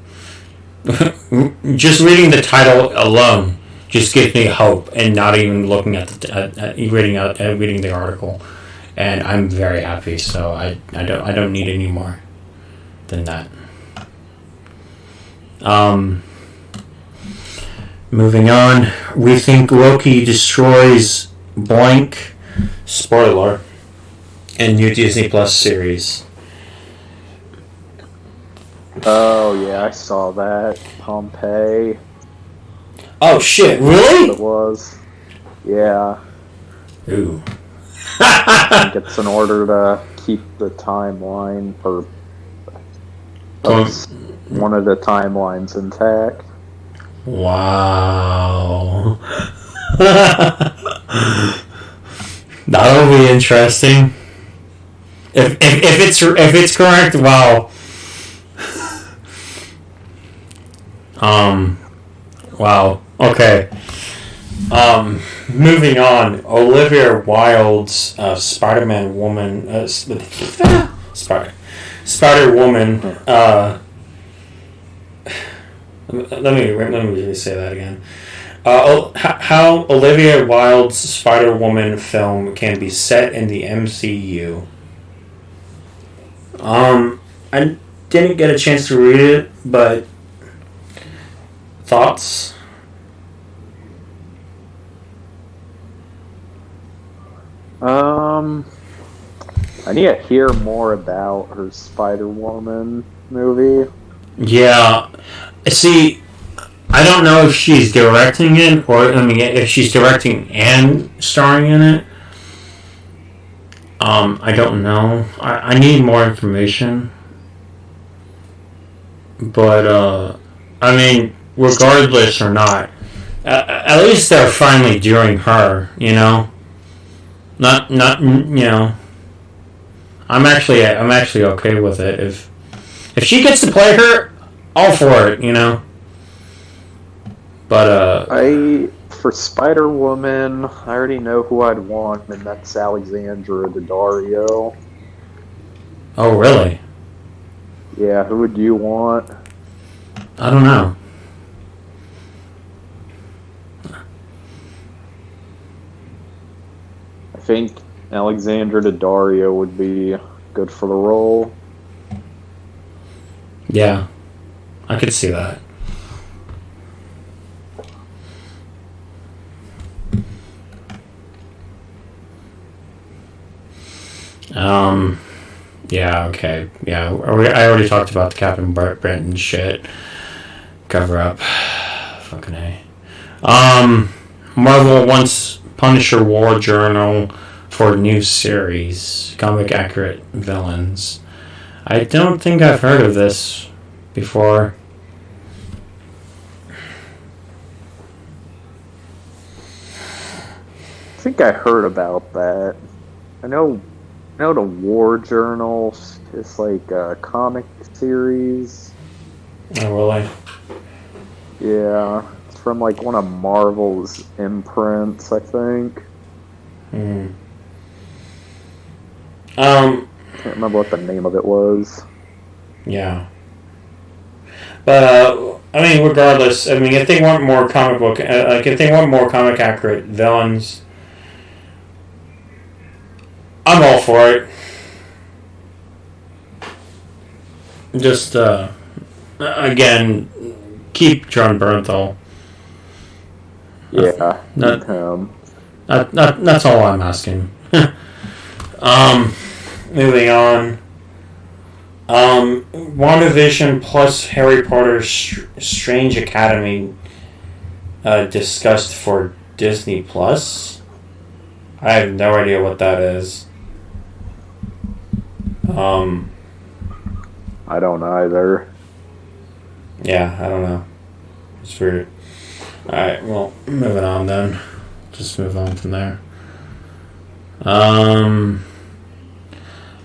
Just reading the title alone just gives me hope, and not even looking at reading the article, and I'm very happy. So I don't need any more Moving on, we think Loki destroys blank, spoiler, in new Disney Plus series. Oh yeah, I saw that. Pompeii. Oh shit, really? It was. Yeah. Ooh. I think it's in order to keep the timeline for one of the timelines intact. Wow. That'll be interesting. If it's correct, wow. Wow. Okay. Moving on. Olivia Wilde's Spider-Man woman. Spider-Woman. Let me say that again. How Olivia Wilde's Spider-Woman film can be set in the MCU. I didn't get a chance to read it, but thoughts? I need to hear more about her Spider-Woman movie. Yeah. See, I don't know if she's directing it, or if she's directing and starring in it. I don't know. I need more information. But, regardless or not, at least they're finally doing her, you know? Not, you know... I'm actually okay with it. If she gets to play her, all for it, you know. But for Spider-Woman, I already know who I'd want, and that's Alexandra Daddario. Oh, really? Yeah, who would you want? I don't know. I think Alexandra Daddario would be good for the role. Yeah, I could see that. Yeah, okay. Yeah, I already talked about the Captain Britain shit. Cover up. Fucking A. Marvel wants Punisher War Journal for new series. Comic accurate villains. I don't think I've heard of this before. I think I heard about that. I know the War Journal is like a comic series. Oh, really? Yeah, it's from like one of Marvel's imprints, I think. Can't remember what the name of it was. Yeah. But, regardless, if they want more comic book, if they want more comic accurate villains, I'm all for it. Just, again, keep John Bernthal. Yeah, that's all I'm asking. Moving on. WandaVision plus Harry Potter Strange Academy discussed for Disney Plus. I have no idea what that is. I don't either. Yeah, I don't know. It's weird. Alright, well, moving on then. Just move on from there.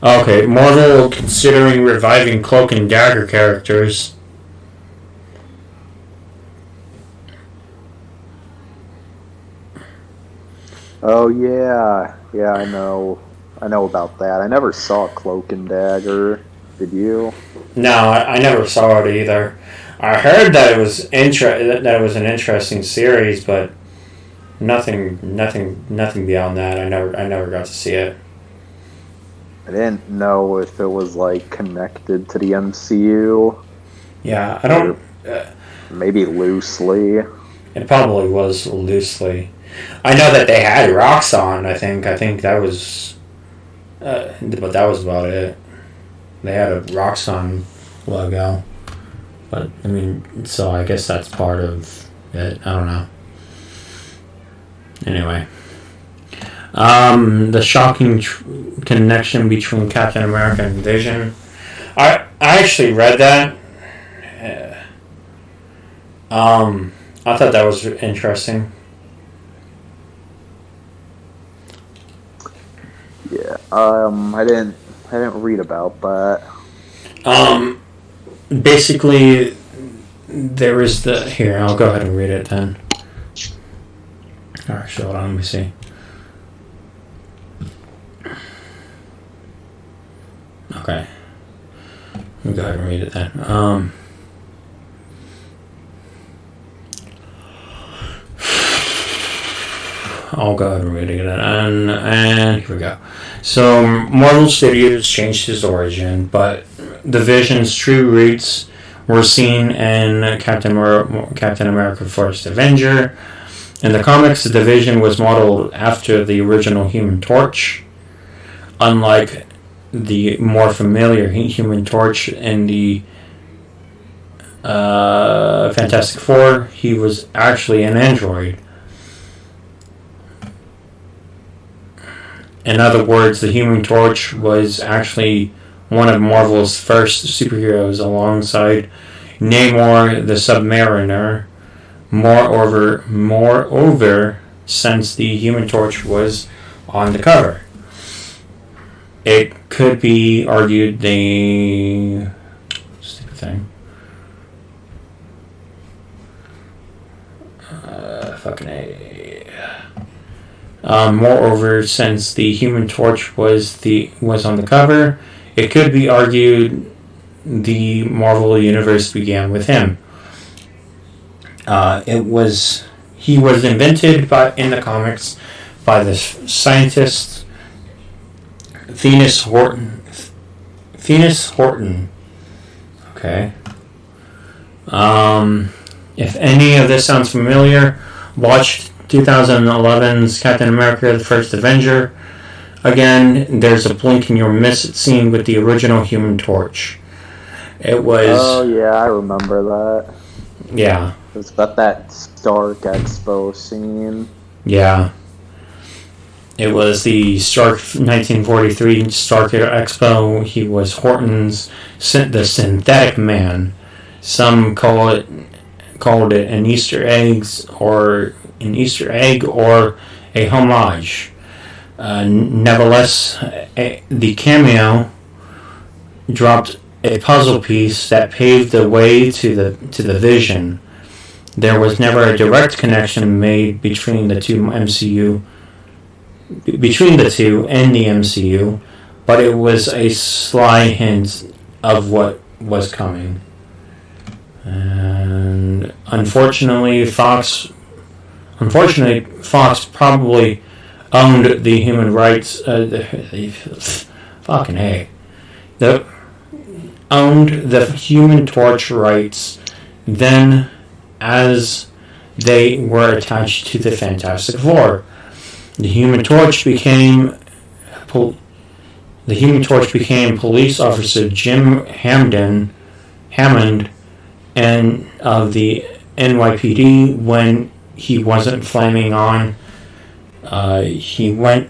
Okay, Marvel considering reviving Cloak and Dagger characters. Oh yeah, I know about that. I never saw Cloak and Dagger. Did you? No, I never saw it either. I heard that it was that it was an interesting series, but nothing beyond that. I never got to see it. I didn't know if it was like connected to the MCU. Yeah, I don't. Maybe loosely. It probably was loosely. I know that they had rocks on. I think that was, but that was about it. They had a Roxxon logo, but I mean, so I guess that's part of it. I don't know. Anyway, the shocking connection between Captain America and Vision. I actually read that. I thought that was interesting. Yeah. I didn't read about that. Basically, there is the... Here, I'll go ahead and read it then. Alright, hold on, let me see. Okay. Let me go ahead and read it then. I'll go ahead and read it again. And here we go. So, Marvel Studios changed his origin, but the Vision's true roots were seen in Captain America First Avenger. In the comics, the Vision was modeled after the original Human Torch. Unlike the more familiar Human Torch in the Fantastic Four, he was actually an android. In other words, the Human Torch was actually one of Marvel's first superheroes alongside Namor the Submariner. Moreover, since the Human Torch was on the cover, it could be argued the... Stupid thing. Fucking A. Moreover, since the Human Torch was on the cover, it could be argued the Marvel Universe began with him. He was invented in the comics by the scientist Phineas Horton. Okay. If any of this sounds familiar, watch 2011's Captain America: The First Avenger. Again, there's a blink and you'll miss it scene with the original Human Torch. It was... Oh, yeah, I remember that. Yeah. It was about that Stark Expo scene. Yeah. It was the Stark 1943 Stark Expo. He was Horton's the Synthetic Man. Some called it an Easter egg or a homage. Nevertheless, the cameo dropped a puzzle piece that paved the way to the Vision. There was never a direct connection made between the two and the MCU, but it was a sly hint of what was coming. And unfortunately, Fox probably owned the human rights. Owned the Human Torch rights then, as they were attached to the Fantastic Four. The Human Torch became police officer Jim Hammond and of the NYPD when he wasn't flaming on. He went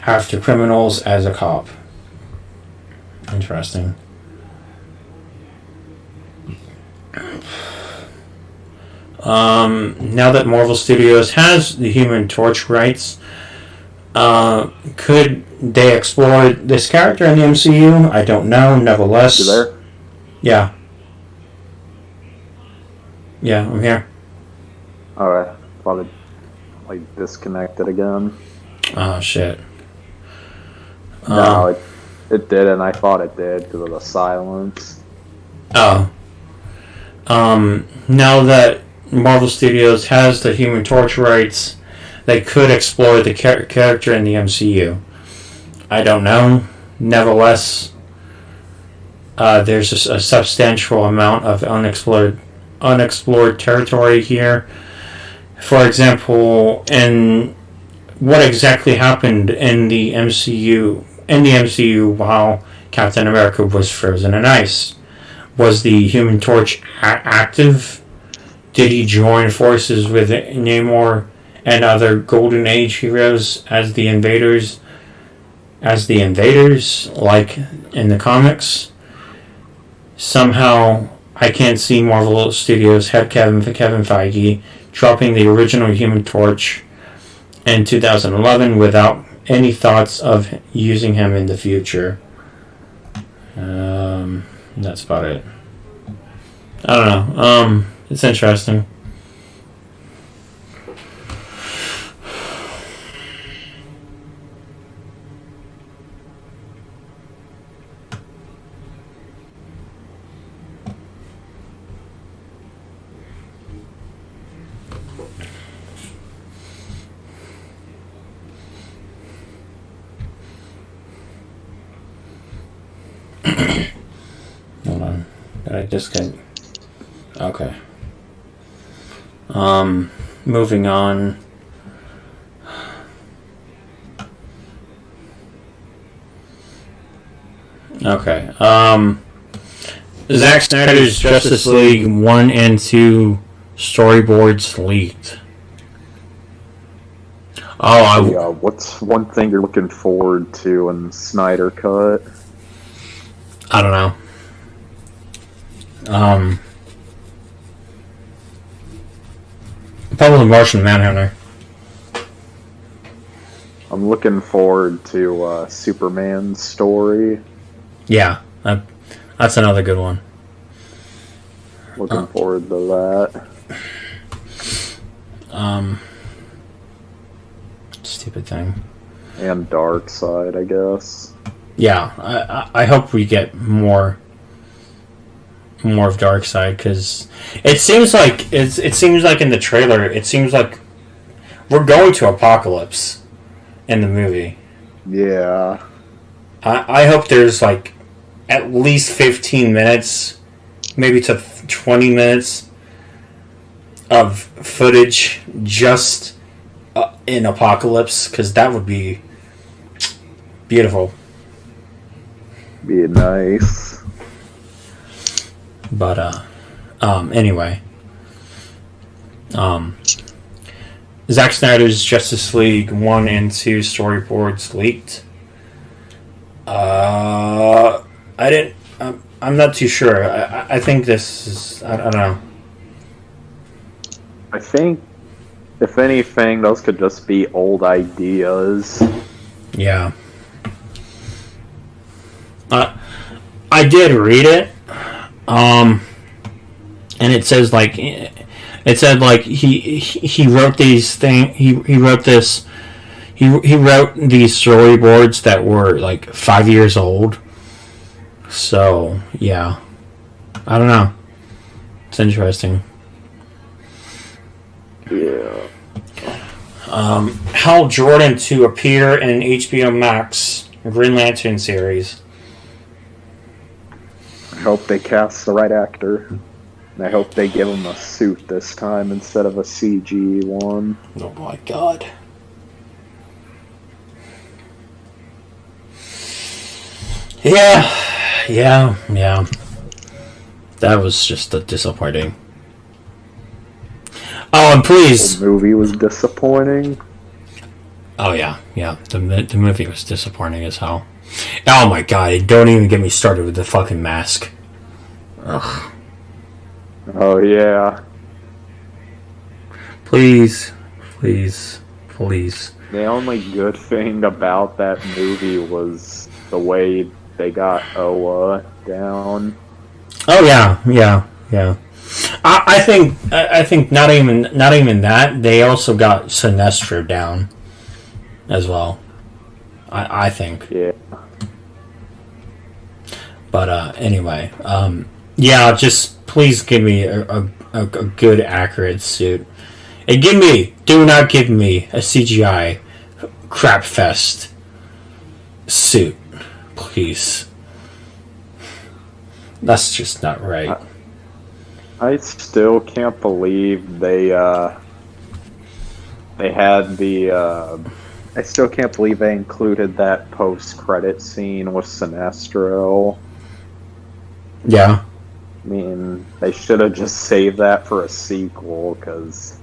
after criminals as a cop. Interesting. Now that Marvel Studios has the Human Torch rights, could they explore this character in the MCU? I don't know. Nevertheless, You there? Yeah. Yeah, I'm here. Alright, thought it disconnected again. Oh shit. No, it didn't. I thought it did because of the silence. Oh. Now that Marvel Studios has the Human Torch rights, they could explore the character in the MCU. I don't know. Nevertheless, there's a substantial amount of unexplored territory here. for example, in what exactly happened in the MCU while Captain America was frozen in ice. Was the Human Torch active? Did he join forces with Namor and other Golden Age heroes as the invaders, like in the comics? Somehow, I can't see Marvel Studios head Kevin Feige dropping the original Human Torch in 2011 without any thoughts of using him in the future. That's about it. I don't know. It's interesting. Hold on. Did I just get... Okay. Moving on. Okay. Zack Snyder's Justice League 1 and 2 storyboards leaked. What's one thing you're looking forward to in Snyder Cut? I don't know. Probably Martian Manhunter. I'm looking forward to Superman's story. Yeah, that's another good one. Looking forward to that. Stupid thing. And Darkseid, I guess. Yeah, I hope we get more of Darkseid, because it seems like in the trailer, it seems like we're going to Apocalypse in the movie. Yeah. I hope there's like at least 15 minutes, maybe to 20 minutes of footage just in Apocalypse, because that would be beautiful. Be nice. But anyway, Zack Snyder's Justice League 1 and 2 storyboards leaked. I'm not too sure. I think this is, I don't know. I think, if anything, those could just be old ideas. Yeah. I did read it. And it says like, he wrote these things. He wrote this. He wrote these storyboards that were like 5 years old. So yeah, I don't know. It's interesting. Yeah. Hal Jordan to appear in HBO Max Green Lantern series. I hope they cast the right actor. And I hope they give him a suit this time instead of a CG one. Oh my god. Yeah. That was just disappointing. Oh, and please. The movie was disappointing. Oh yeah. The movie was disappointing as hell. Oh my god! Don't even get me started with the fucking mask. Ugh. Oh yeah. Please. The only good thing about that movie was the way they got Oa down. Oh yeah. I think not even that. They also got Sinestro down as well. I think. Yeah. But anyway, yeah. Just please give me a good, accurate suit. And do not give me a CGI crap fest suit, please. That's just not right. I still can't believe they They had the. I still can't believe they included that post-credit scene with Sinestro. Yeah. I mean, they should have just saved that for a sequel, because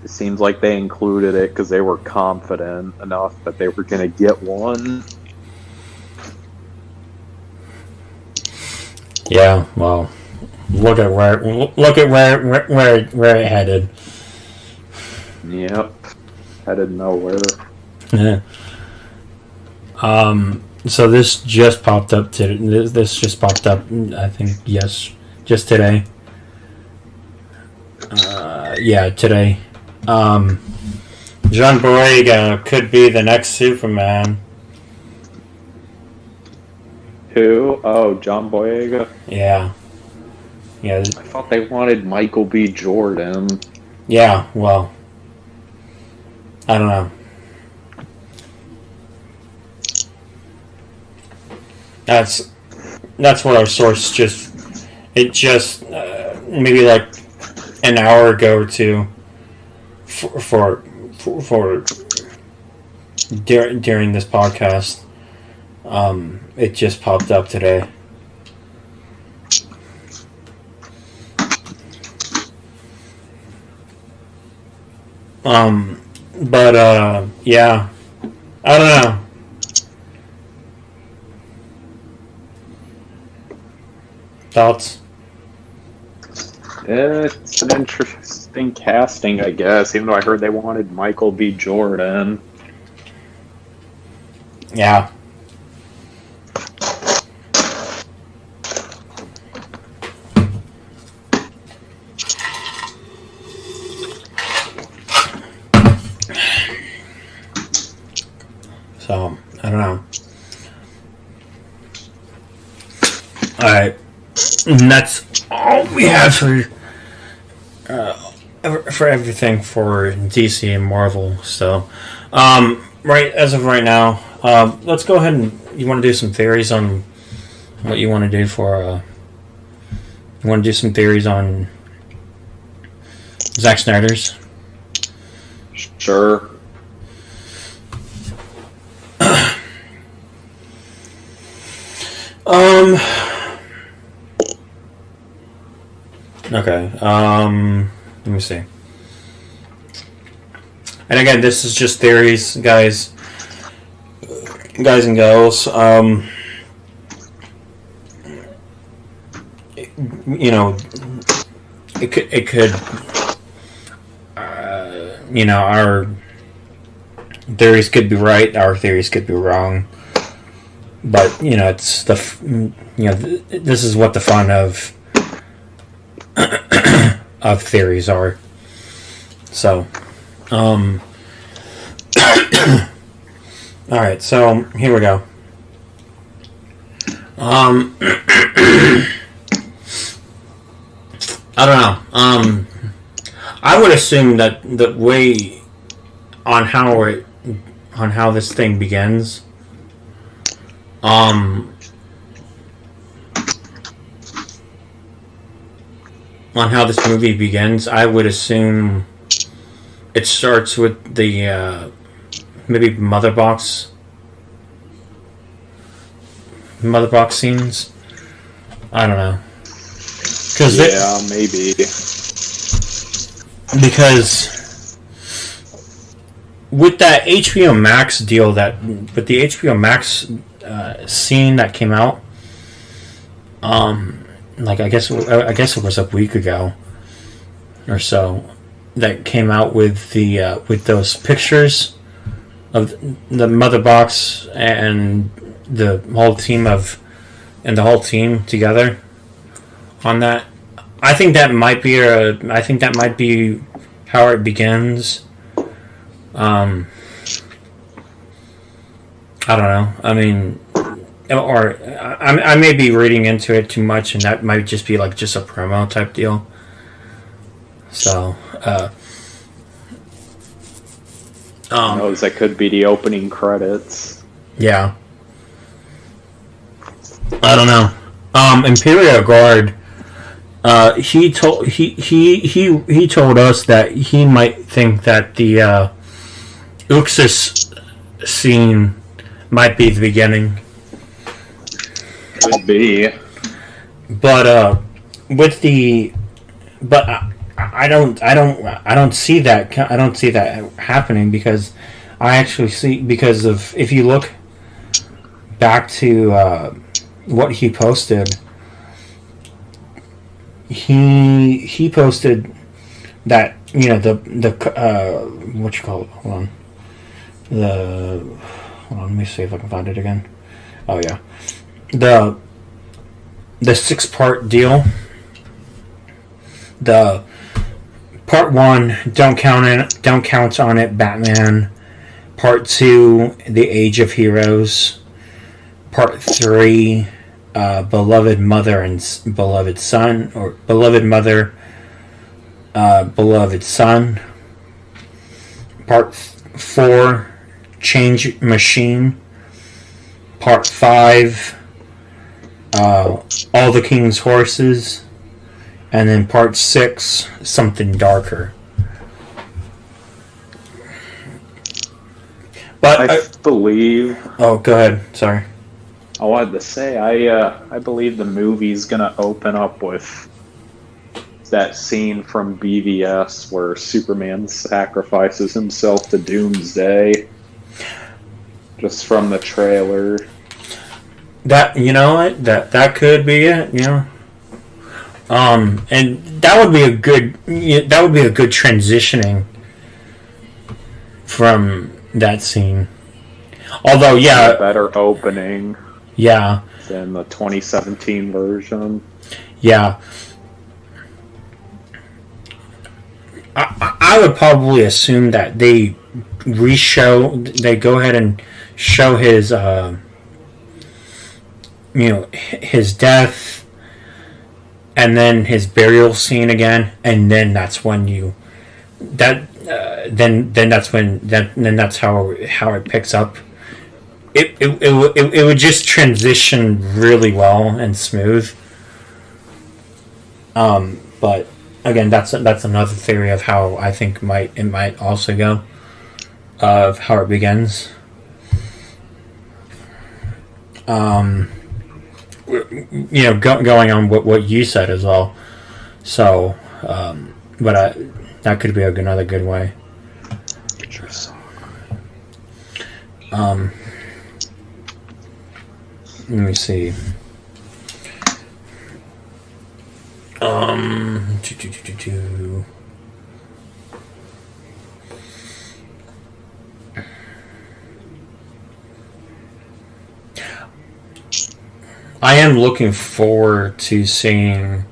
it seems like they included it because they were confident enough that they were going to get one. Yeah, well, look at where it headed. Yep, headed nowhere. Yeah. So this just popped up this just popped up, I think, yes, just today. Yeah, today. John Boyega could be the next Superman. Who? Oh, John Boyega? Yeah. Yeah. I thought they wanted Michael B. Jordan. Yeah, well, I don't know. That's what our source just maybe like an hour ago or two for during this podcast. It just popped up today. But yeah, I don't know. Thoughts? It's an interesting casting, I guess, even though I heard they wanted Michael B. Jordan. Yeah. So, I don't know. Alright. And that's all we have for everything for DC and Marvel. So, right as of right now, let's go ahead and you want to do some theories on what you want to do for. You want to do some theories on Zack Snyder's? Sure. Okay. Let me see. And again, this is just theories, guys and girls. You know, it could. You know, our theories could be right. Our theories could be wrong. But you know, it's this is what the fun of theories are. So, all right. So here we go. I don't know. I would assume that the way on how this thing begins. On how this movie begins, I would assume it starts with the maybe mother box scenes. I don't know. Maybe. Because with that HBO Max deal, with the HBO Max scene that came out, like I guess it was a week ago or so, that came out with the with those pictures of the mother box and the whole team together on that. I think that might be how it begins. I don't know. I mean, or I may be reading into it too much, and that might just be like just a promo type deal. So, Who knows? That could be the opening credits. Yeah. I don't know. Imperial Guard He told us that he might think that the Uxas scene might be the beginning. Could be. But I don't see that. I don't see that happening because I actually see because of if you look back to what he posted, he posted that the what you call it? Hold on, let me see if I can find it again. Oh yeah, the 6-part deal. The part 1, don't count on it, Batman. Part 2, The Age of Heroes. Part 3, beloved mother and beloved son, or beloved mother, beloved son. Part 4, change machine. Part 5, all the king's horses. And then part 6, something darker. But I believe. Oh, go ahead. Sorry. I wanted to say I believe the movie's gonna open up with that scene from BVS where Superman sacrifices himself to Doomsday. Just from the trailer. That that could be it. And that would be a good transitioning from that scene. Although, yeah, a better opening. Yeah. Than the 2017 version. Yeah. I would probably assume that they go ahead and show his his death. And then his burial scene again, and then that's when that's how it picks up. It would just transition really well and smooth. But again, that's another theory of how I think it might also go, of how it begins. Going on what you said as well. So, but that could be another good way. Let me see. I am looking forward to seeing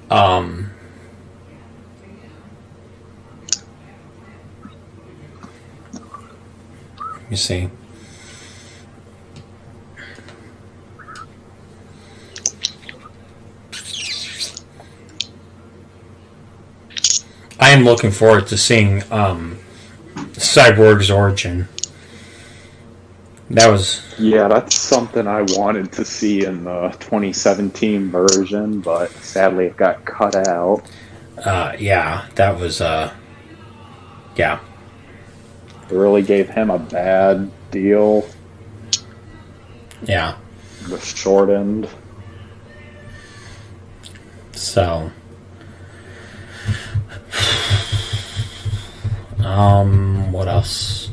let me see. I am looking forward to seeing Cyborg's origin. That's something I wanted to see in the 2017 version, but sadly it got cut out. That was It really gave him a bad deal. Yeah. The short end. So what else?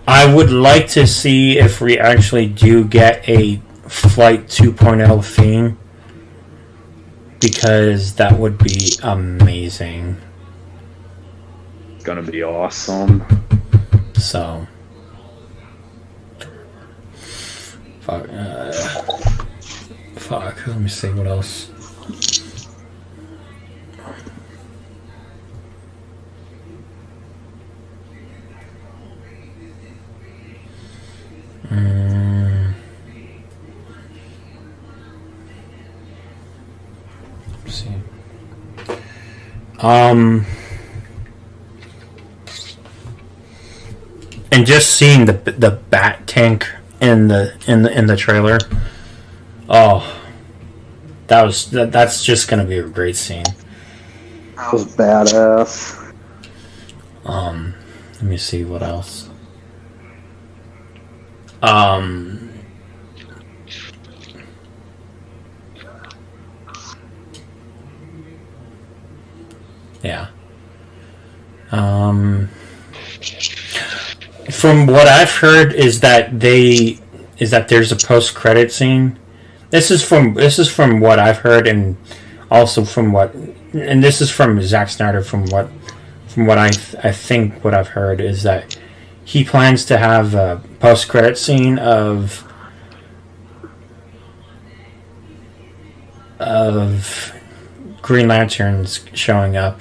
I would like to see if we actually do get a Flight 2.0 theme, because that would be amazing. It's gonna be awesome. So, fuck. Let me see what else. Let's see. And just seeing the bat tank in the trailer, That's just gonna be a great scene. That was badass. Let me see what else. Yeah. From what I've heard is that there's a post-credit scene. This is from what I've heard, and also and this is from Zack Snyder. From what I think what I've heard is that he plans to have a post-credit scene of Green Lanterns showing up,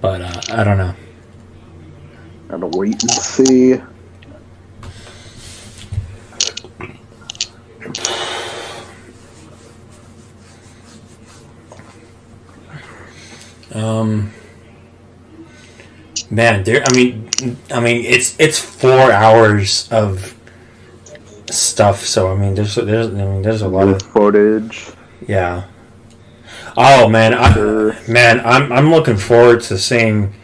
but I don't know. Gotta wait and see. Man, I mean, it's 4 hours of stuff. So I mean, there's a lot of footage. Yeah. Oh man, I'm looking forward to seeing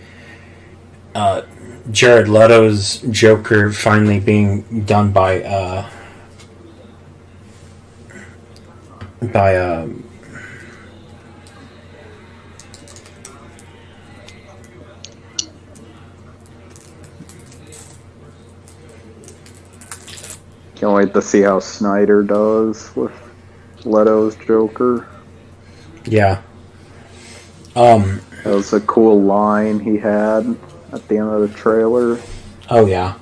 Jared Leto's Joker finally being done by Can't wait to see how Snyder does with Leto's Joker. Yeah. That was a cool line he had at the end of the trailer. Oh yeah.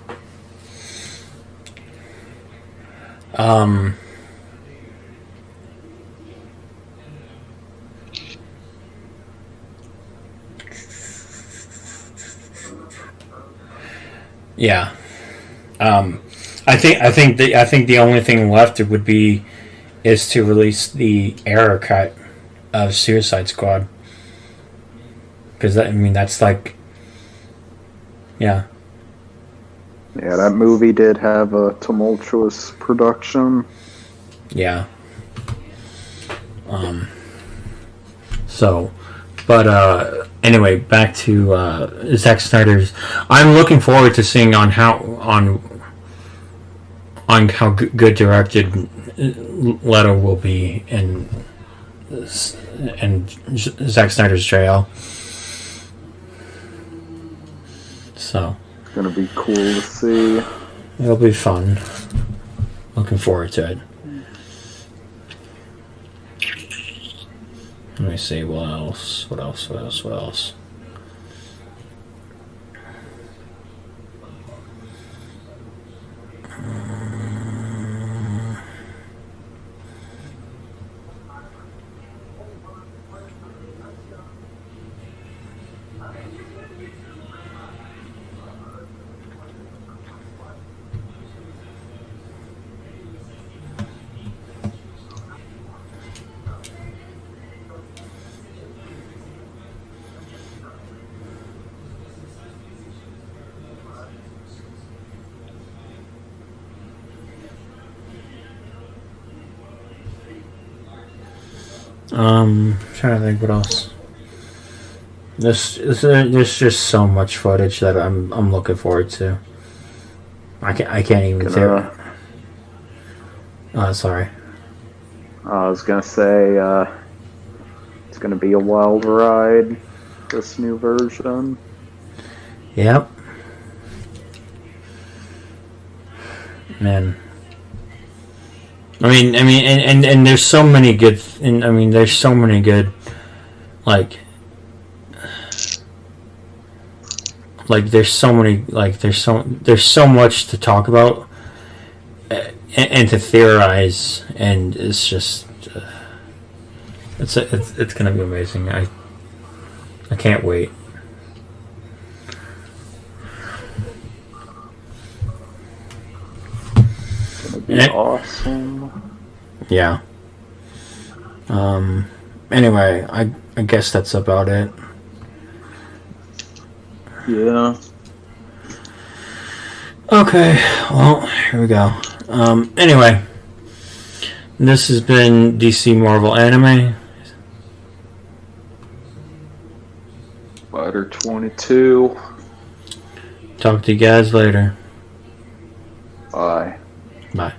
Yeah. I think the only thing left would be is to release the error cut of Suicide Squad, because that's like, yeah. Yeah, that movie did have a tumultuous production. Yeah. So, but anyway, back to Zack Snyder's. I'm looking forward to seeing on how good directed Leto will be in Zack Snyder's jail. So it's gonna be cool to see. It'll be fun. Looking forward to it. Let me see what else. Trying to think what else. There's just so much footage that I'm looking forward to. I can't even say. Oh, sorry. I was gonna say it's gonna be a wild ride. This new version. Yep. Man. I mean, and there's so many good, there's so many good, like there's so many, there's so much to talk about and to theorize, and it's just, it's gonna be amazing. I can't wait. Awesome. Yeah. Anyway, I guess that's about it. Yeah. Okay. Well, here we go. Anyway, This has been DC Marvel Anime. Spider 22. Talk to you guys later. Bye. Bye.